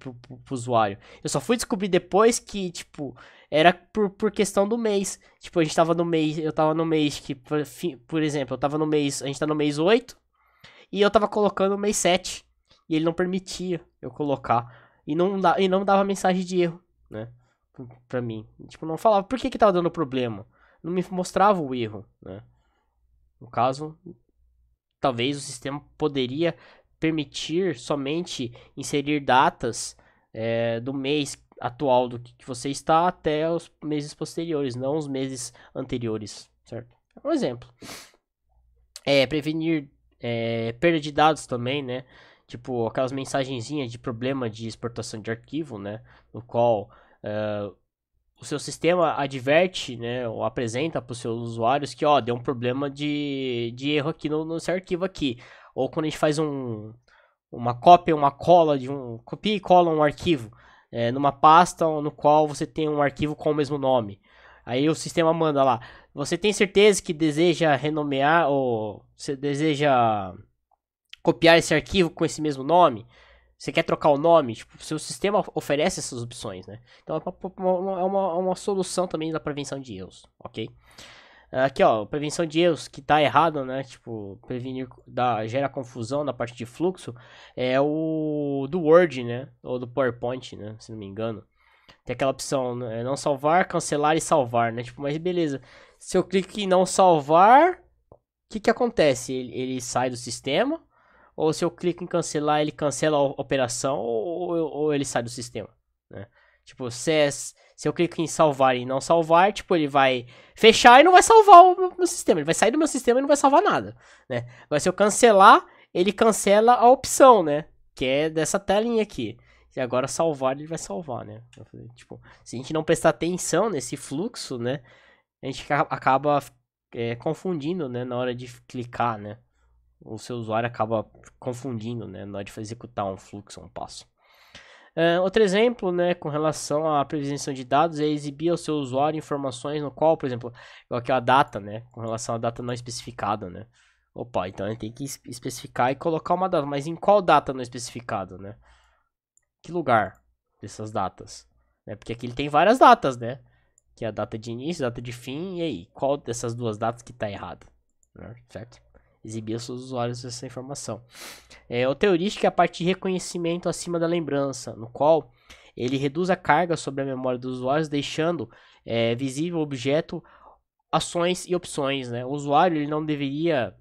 usuário. Eu só fui descobrir depois que, tipo, era por questão do mês. Tipo, eu tava no mês que, por exemplo, a gente tá no mês 8 e eu tava colocando o mês 7. E ele não permitia eu colocar. E não dava mensagem de erro, né? Pra mim. Tipo, não falava por que tava dando problema. Não me mostrava o erro, né? No caso, talvez o sistema poderia permitir somente inserir datas do mês atual do que você está até os meses posteriores, não os meses anteriores, certo? É um exemplo. Prevenir perda de dados também, né? Tipo, aquelas mensagenzinhas de problema de exportação de arquivo, né? No qual o seu sistema adverte, né? Ou apresenta para os seus usuários que, ó, deu um problema de erro aqui no seu arquivo aqui. Ou quando a gente faz uma cópia, uma cola copia e cola um arquivo numa pasta no qual você tem um arquivo com o mesmo nome. Aí o sistema manda lá, você tem certeza que deseja renomear ou você deseja copiar esse arquivo com esse mesmo nome? Você quer trocar o nome? Tipo, o seu sistema oferece essas opções, né? Então é uma solução também da prevenção de erros, ok? Aqui, ó, prevenção de erros que tá errado, né? Tipo, gera confusão na parte de fluxo. É o do Word, né? Ou do PowerPoint, né? Se não me engano. Tem aquela opção, né? Não salvar, cancelar e salvar, né? Tipo, mas beleza. Se eu clico em não salvar, o que acontece? Ele sai do sistema? Ou se eu clico em cancelar, ele cancela a operação ou ele sai do sistema, né? Tipo, se eu clico em salvar e não salvar, tipo, ele vai fechar e não vai salvar o meu sistema. Ele vai sair do meu sistema e não vai salvar nada, né? Agora, se eu cancelar, ele cancela a opção, né? Que é dessa telinha aqui. E agora salvar, ele vai salvar, né? Tipo, se a gente não prestar atenção nesse fluxo, né? A gente acaba confundindo, né? Na hora de clicar, né? O seu usuário acaba confundindo, né? Na hora de executar um fluxo, um passo. Outro exemplo, né, com relação à previsão de dados é exibir ao seu usuário informações no qual, por exemplo, aqui a data, né, com relação à data não especificada, né. Opa, então ele tem que especificar e colocar uma data, mas em qual data não especificada, né? Que lugar dessas datas? Porque aqui ele tem várias datas, né? Que é a data de início, data de fim, e aí? Qual dessas duas datas que está errada? Né? Certo? Exibir aos seus usuários essa informação. O heurístico é a parte de reconhecimento acima da lembrança, no qual ele reduz a carga sobre a memória dos usuários, deixando visível o objeto, ações e opções. Né? O usuário ele não deveria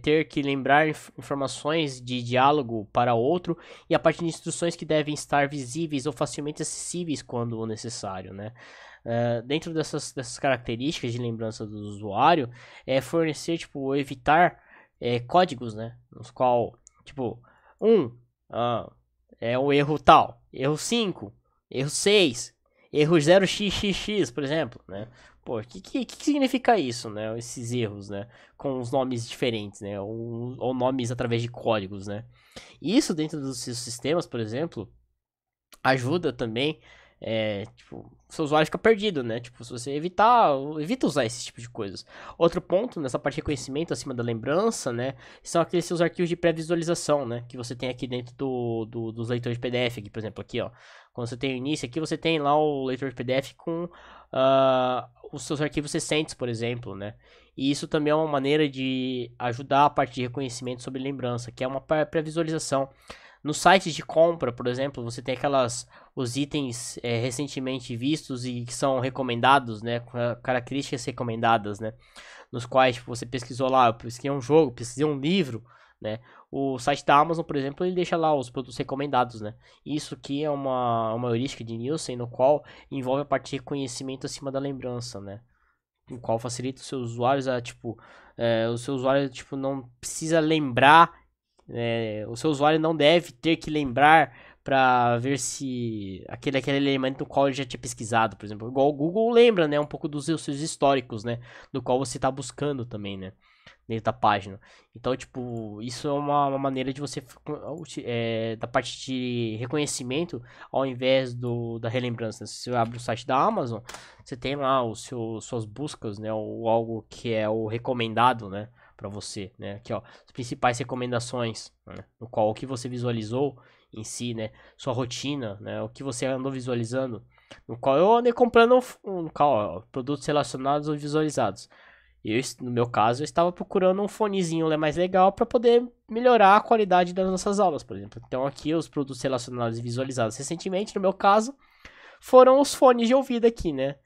ter que lembrar informações de diálogo para outro e a parte de instruções que devem estar visíveis ou facilmente acessíveis quando necessário, né? Dentro dessas características de lembrança do usuário, fornecer, tipo, evitar códigos, né? Nos qual, tipo, é o erro tal, erro 5, erro 6, erro 0xxx, por exemplo, né? Pô, o que significa isso, né? Esses erros, né? Com os nomes diferentes, né? Ou nomes através de códigos, né? Isso dentro dos seus sistemas, por exemplo, ajuda também tipo, o seu usuário fica perdido, né? Tipo, se você evita usar esse tipo de coisas. Outro ponto, nessa parte de reconhecimento acima da lembrança, né? São aqueles seus arquivos de pré-visualização, né? Que você tem aqui dentro dos leitores de PDF, aqui, por exemplo, aqui, ó. Quando você tem o início aqui, você tem lá o leitor de PDF com os seus arquivos recentes, por exemplo, né? E isso também é uma maneira de ajudar a parte de reconhecimento sobre lembrança, que é uma pré-visualização. Nos sites de compra, por exemplo, você tem os itens recentemente vistos e que são recomendados, né? Com características recomendadas, né? Nos quais tipo, você pesquisou lá, eu pesquisei um jogo, pesquisei um livro, né? O site da Amazon, por exemplo, ele deixa lá os produtos recomendados, né? Isso aqui é uma heurística de Nielsen, no qual envolve a parte de reconhecimento acima da lembrança, né? O qual facilita os seus usuários a, tipo, o seu usuário, tipo, não precisa lembrar, o seu usuário não deve ter que lembrar para ver se aquele elemento no qual ele já tinha pesquisado, por exemplo. Igual o Google lembra, né, um pouco dos seus históricos, né, do qual você está buscando também, né, dentro da página. Então, tipo, isso é uma maneira de você, da parte de reconhecimento, ao invés da relembrança. Se você abre o site da Amazon, você tem lá suas buscas, né, ou algo que é o recomendado, né, para você, né, aqui, ó, as principais recomendações, né, no qual o que você visualizou em si, né, sua rotina, né, o que você andou visualizando, no qual eu andei comprando produtos relacionados ou visualizados. No meu caso, eu estava procurando um fonezinho mais legal para poder melhorar a qualidade das nossas aulas, por exemplo. Então, aqui os produtos relacionados e visualizados recentemente, no meu caso, foram os fones de ouvido aqui, né?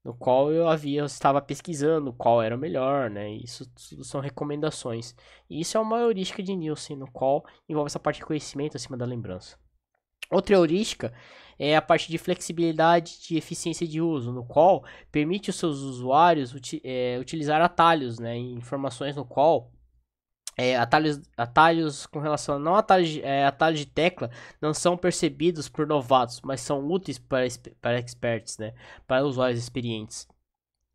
No qual eu estava pesquisando qual era o melhor, né? Isso tudo são recomendações. E isso é uma heurística de Nielsen, no qual envolve essa parte de conhecimento acima da lembrança. Outra heurística é a parte de flexibilidade de eficiência de uso, no qual permite os seus usuários utilizar atalhos, né, informações no qual atalhos com relação não atalhos de tecla não são percebidos por novatos, mas são úteis para experts, né, para usuários experientes,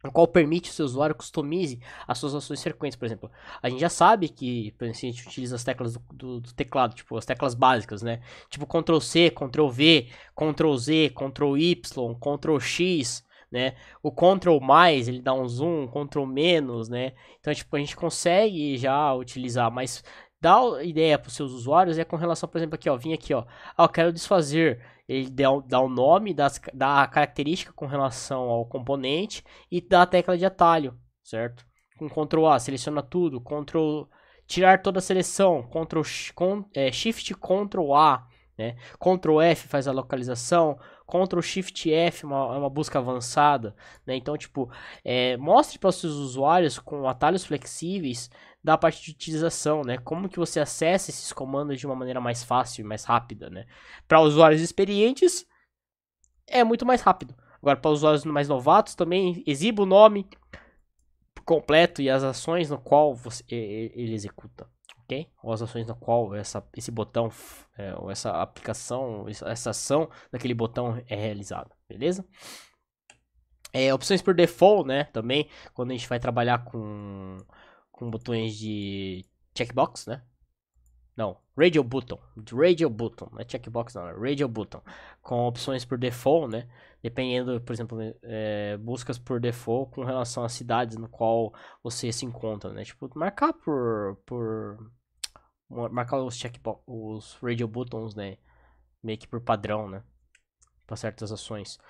o qual permite que o seu usuário customize as suas ações frequentes. Por exemplo, a gente já sabe que, por exemplo, a gente utiliza as teclas do teclado, tipo, as teclas básicas, né? Tipo, Ctrl C, Ctrl V, Ctrl Z, Ctrl Y, Ctrl X, né? O Ctrl mais, ele dá um zoom, Ctrl menos, né? Então, tipo, a gente consegue já utilizar, mas dar ideia para os seus usuários com relação, por exemplo, aqui, ó, vim aqui, ó, eu quero desfazer, ele dá o nome, dá a característica com relação ao componente e dá a tecla de atalho, certo? Com Ctrl A, seleciona tudo, tirar toda a seleção, Shift Ctrl A, né? Ctrl F faz a localização, Ctrl Shift F é uma busca avançada, né? Então, tipo, mostre para os seus usuários com atalhos flexíveis da parte de utilização, né? Como que você acessa esses comandos de uma maneira mais fácil e mais rápida, né? Para usuários experientes, é muito mais rápido. Agora, para usuários mais novatos, também exiba o nome completo e as ações no qual ele executa, ok? Ou as ações no qual esse botão, ou essa aplicação, essa ação daquele botão é realizada, beleza? Opções por default, né? Também, quando a gente vai trabalhar com botões de checkbox, né? Não, radio button, não é checkbox não, é radio button, com opções por default, né? Dependendo, por exemplo, buscas por default com relação às cidades no qual você se encontra, né? Tipo, marcar marcar os checkbox, os radio buttons, né? Meio que por padrão, né? Para certas ações.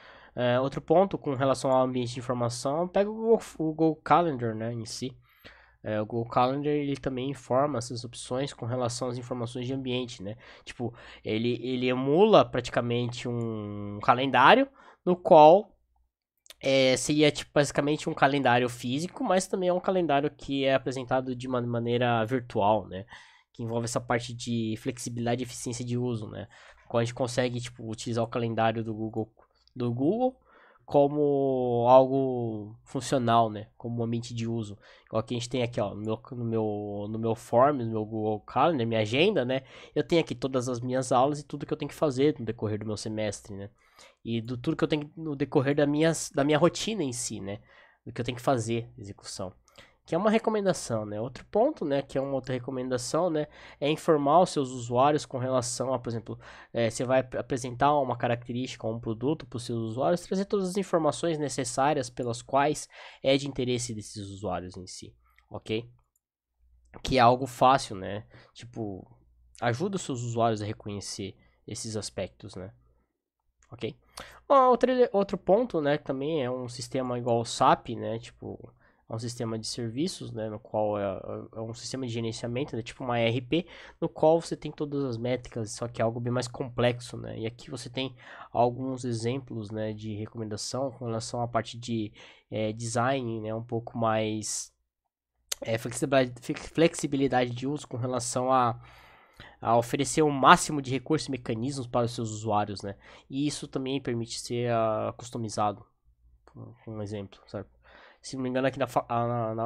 Outro ponto com relação ao ambiente de informação, pega o Google Calendar, né, em si. O Google Calendar ele também informa essas opções com relação às informações de ambiente, né? Tipo, ele emula praticamente um calendário no qual seria tipo, basicamente um calendário físico, mas também é um calendário que é apresentado de uma maneira virtual, né? Que envolve essa parte de flexibilidade e eficiência de uso, né? Quando a gente consegue tipo, utilizar o calendário do Google como algo funcional, né? Como um ambiente de uso. Igual que a gente tem aqui, ó, no meu Forms, no meu Google Calendar, minha agenda, né? Eu tenho aqui todas as minhas aulas e tudo que eu tenho que fazer no decorrer do meu semestre, né? E do tudo que eu tenho no decorrer da minha rotina em si, né? Do que eu tenho que fazer, execução. que é uma recomendação, né? Outro ponto, né, que é uma outra recomendação, né, é informar os seus usuários com relação a, por exemplo, você vai apresentar uma característica ou um produto para os seus usuários, trazer todas as informações necessárias pelas quais é de interesse desses usuários em si, ok? Que é algo fácil, né? Tipo, ajuda os seus usuários a reconhecer esses aspectos, né? Ok? Outro ponto, né, que também é um sistema igual ao SAP, né, tipo, é um sistema de serviços, né, no qual é um sistema de gerenciamento, né, tipo uma ERP, no qual você tem todas as métricas, só que é algo bem mais complexo, né, e aqui você tem alguns exemplos, né, de recomendação com relação à parte de design, né, um pouco mais flexibilidade de uso com relação a oferecer o máximo de recursos e mecanismos para os seus usuários, né? E isso também permite ser customizado, um exemplo, certo? Se não me engano, aqui na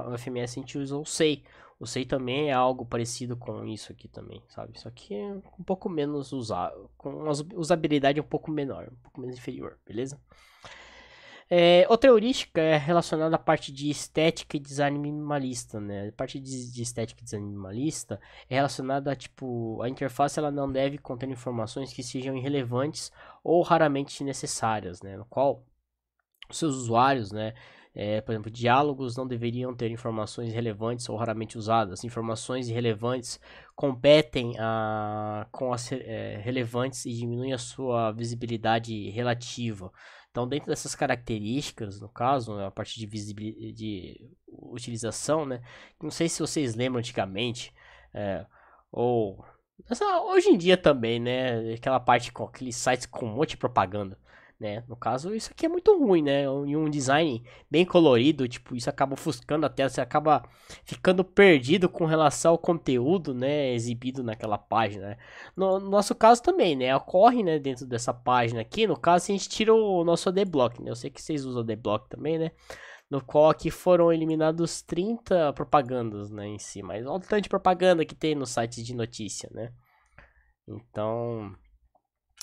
UFMS a gente usa o SEI. O SEI também é algo parecido com isso aqui também, sabe? Só que é um pouco menos usado, com uma usabilidade um pouco menor, um pouco menos inferior, beleza? Outra heurística é relacionada à parte de estética e design minimalista, né? A parte de estética e design minimalista é relacionada a, tipo, a interface ela não deve conter informações que sejam irrelevantes ou raramente necessárias, né? No qual os seus usuários, né? Por exemplo, diálogos não deveriam ter informações relevantes ou raramente usadas. Informações irrelevantes competem com as relevantes e diminuem a sua visibilidade relativa. Então, dentro dessas características, no caso, a parte de utilização, né? Não sei se vocês lembram antigamente, ou hoje em dia também, né? Aquela parte com aqueles sites com um monte de propaganda. Né? No caso, isso aqui é muito ruim, né? Em um design bem colorido, tipo, isso acaba ofuscando a tela, você acaba ficando perdido com relação ao conteúdo, né, exibido naquela página, né? No nosso caso também, né, ocorre, né, dentro dessa página aqui, no caso, a gente tira o nosso adblock, né? Eu sei que vocês usam adblock também, né? No qual aqui foram eliminados 30 propagandas, né, em si, mas olha o tanto de propaganda que tem no site de notícia, né? Então,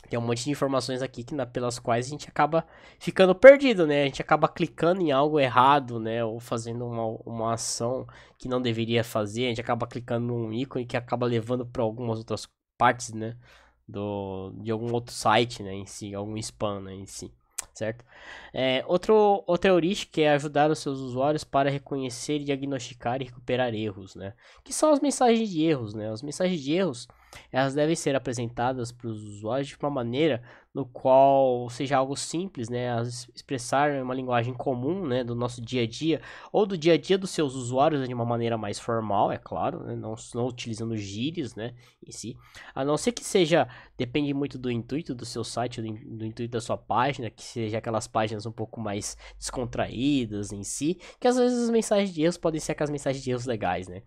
tem um monte de informações aqui pelas quais a gente acaba ficando perdido, né? A gente acaba clicando em algo errado, né? Ou fazendo uma ação que não deveria fazer. A gente acaba clicando num ícone que acaba levando para algumas outras partes, né? De algum outro site, né? Em si, algum spam, né? Em si, certo? Outra heurística é ajudar os seus usuários para reconhecer, diagnosticar e recuperar erros, né? Que são as mensagens de erros, né? As mensagens de erros elas devem ser apresentadas para os usuários de uma maneira no qual seja algo simples, né, a expressar uma linguagem comum, né, do nosso dia a dia ou do dia a dia dos seus usuários de uma maneira mais formal, é claro, né, não utilizando gírias, né, em si, a não ser que seja, depende muito do intuito do seu site, do intuito da sua página, que seja aquelas páginas um pouco mais descontraídas em si, que às vezes as mensagens de erros podem ser aquelas mensagens de erros legais, né.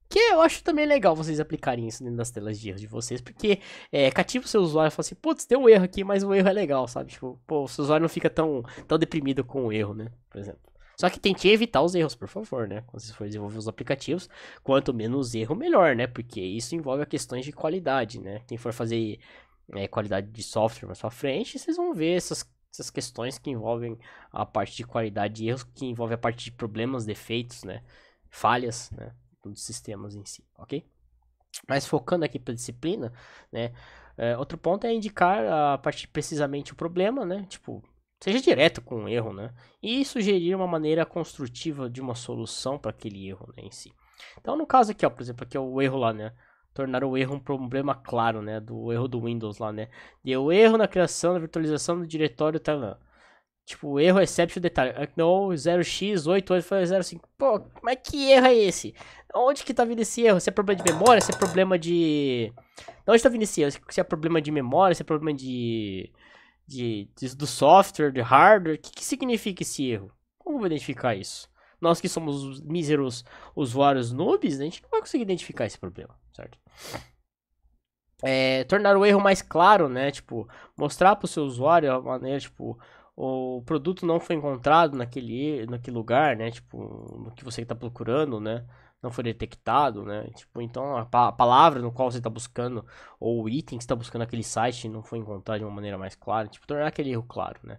Que eu acho também legal vocês aplicarem isso dentro das telas de erro de vocês, porque cativa o seu usuário e fala assim, putz, tem um erro aqui, mas o erro é legal, sabe? Tipo, pô, o seu usuário não fica tão deprimido com o erro, né? Por exemplo. Só que tente evitar os erros, por favor, né? Quando vocês forem desenvolver os aplicativos, quanto menos erro, melhor, né? Porque isso envolve questões de qualidade, né? Quem for fazer qualidade de software mais pra frente, vocês vão ver essas questões que envolvem a parte de qualidade de erros, que envolve a parte de problemas, defeitos, né? Falhas, né? Dos sistemas em si, ok? Mas focando aqui para disciplina, né? Outro ponto é indicar a partir precisamente o problema, né? Tipo, seja direto com o erro, né? E sugerir uma maneira construtiva de uma solução para aquele erro, né, em si. Então, no caso aqui, ó, por exemplo, aqui é o erro lá, né? Tornar o erro um problema claro, né? Do erro do Windows lá, né? Deu erro na criação da virtualização do diretório tal. Tipo, erro exception detalhe. No 0x8805. Pô, mas que erro é esse? Onde que tá vindo esse erro? Se é problema de memória, se é problema de... De onde tá vindo esse erro? Se é problema de memória, se é problema do software, de hardware. O que significa esse erro? Como eu vou identificar isso? Nós que somos os míseros usuários noobs, a gente não vai conseguir identificar esse problema, certo? Tornar o erro mais claro, né? Tipo, mostrar pro seu usuário a maneira, tipo... O produto não foi encontrado naquele lugar, né? Tipo, no que você está procurando, né? Não foi detectado, né? Tipo, então a palavra no qual você está buscando ou o item que está buscando aquele site não foi encontrado de uma maneira mais clara. Tipo, tornar aquele erro claro, né?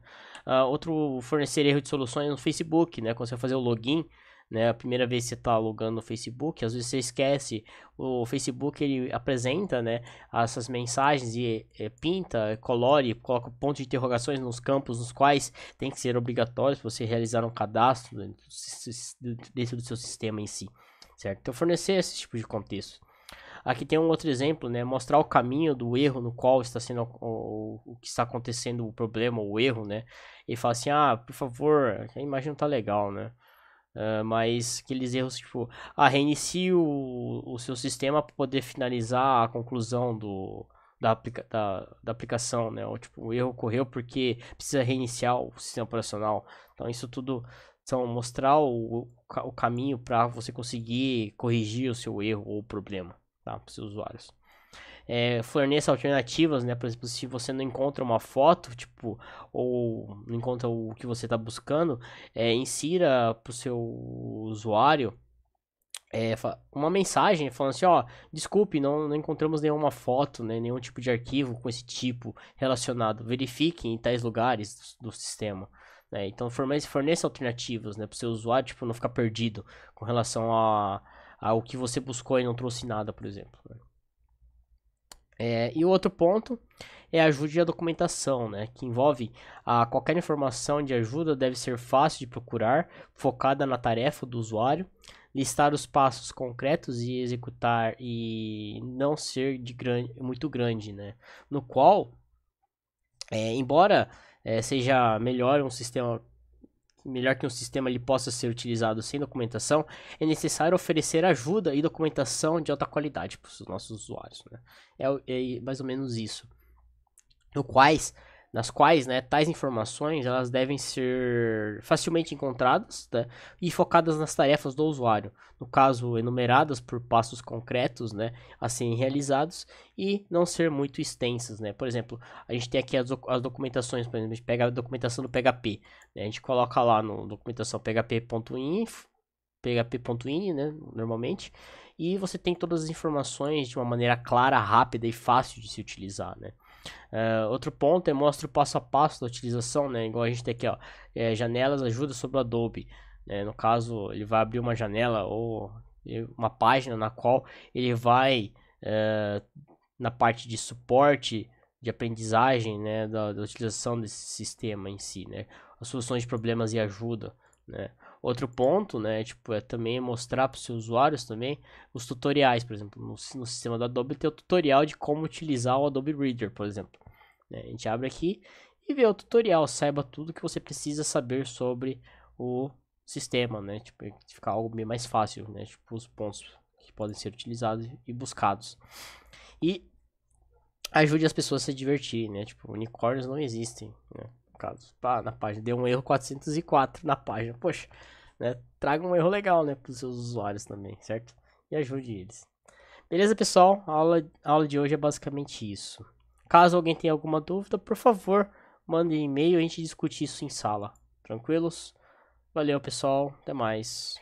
Outro, fornecer erro de soluções no Facebook, né? Quando você fazer o login, né? A primeira vez que você está logando no Facebook, às vezes você esquece, o Facebook ele apresenta, né, essas mensagens e pinta, colore, coloca pontos de interrogações nos campos nos quais tem que ser obrigatório você realizar um cadastro dentro do seu sistema em si, certo? Então fornecer esse tipo de contexto. Aqui tem um outro exemplo, né? Mostrar o caminho do erro no qual está sendo o que está acontecendo, o problema, o erro, né? E fala assim, por favor, a imagem não tá legal, né? Mas aqueles erros, tipo, reinicie o seu sistema para poder finalizar a conclusão da aplicação, né? Ou, tipo, o erro ocorreu porque precisa reiniciar o sistema operacional. Então, isso tudo são mostrar o caminho para você conseguir corrigir o seu erro ou problema, tá? Para os seus usuários. Forneça alternativas, né? Por exemplo, se você não encontra uma foto, tipo, ou não encontra o que você está buscando, insira para o seu usuário uma mensagem falando assim, desculpe, não encontramos nenhuma foto, né? Nenhum tipo de arquivo com esse tipo relacionado. Verifique em tais lugares do sistema. Né? Então, forneça alternativas, né? Para o seu usuário, tipo, não ficar perdido com relação ao que você buscou e não trouxe nada, por exemplo. Né? E o outro ponto é a ajuda e a documentação, né, que envolve qualquer informação de ajuda deve ser fácil de procurar, focada na tarefa do usuário, listar os passos concretos e executar e não ser muito grande, né, no qual, embora seja melhor que um sistema ele possa ser utilizado sem documentação, é necessário oferecer ajuda e documentação de alta qualidade para os nossos usuários. Né? É mais ou menos isso. Nas quais, né, tais informações elas devem ser facilmente encontradas, né, e focadas nas tarefas do usuário, no caso enumeradas por passos concretos, né, a serem realizados e não ser muito extensas, né. Por exemplo, a gente tem aqui as documentações, por exemplo, a gente pega a documentação do PHP, né, a gente coloca lá no documentação php.ini, né, normalmente, e você tem todas as informações de uma maneira clara, rápida e fácil de se utilizar, né. Outro ponto é mostra o passo a passo da utilização, né? Igual a gente tem aqui, ó, janelas ajuda sobre o Adobe. Né? No caso, ele vai abrir uma janela ou uma página na qual ele vai na parte de suporte, de aprendizagem, né? Da utilização desse sistema em si, né? As soluções de problemas e ajuda, né? Outro ponto, né, tipo, é também mostrar para os seus usuários também os tutoriais, por exemplo, no sistema do Adobe tem o tutorial de como utilizar o Adobe Reader, por exemplo. Né? A gente abre aqui e vê o tutorial, saiba tudo que você precisa saber sobre o sistema, né, tipo, ficar algo bem mais fácil, né, tipo, os pontos que podem ser utilizados e buscados. E ajude as pessoas a se divertir, né, tipo, unicórnios não existem, né. Caso, na página deu um erro 404 na página, poxa, né? Traga um erro legal, né, para os seus usuários também, certo? E ajude eles. Beleza, pessoal? A aula de hoje é basicamente isso. Caso alguém tenha alguma dúvida, por favor, mande e-mail e a gente discute isso em sala. Tranquilos? Valeu, pessoal. Até mais.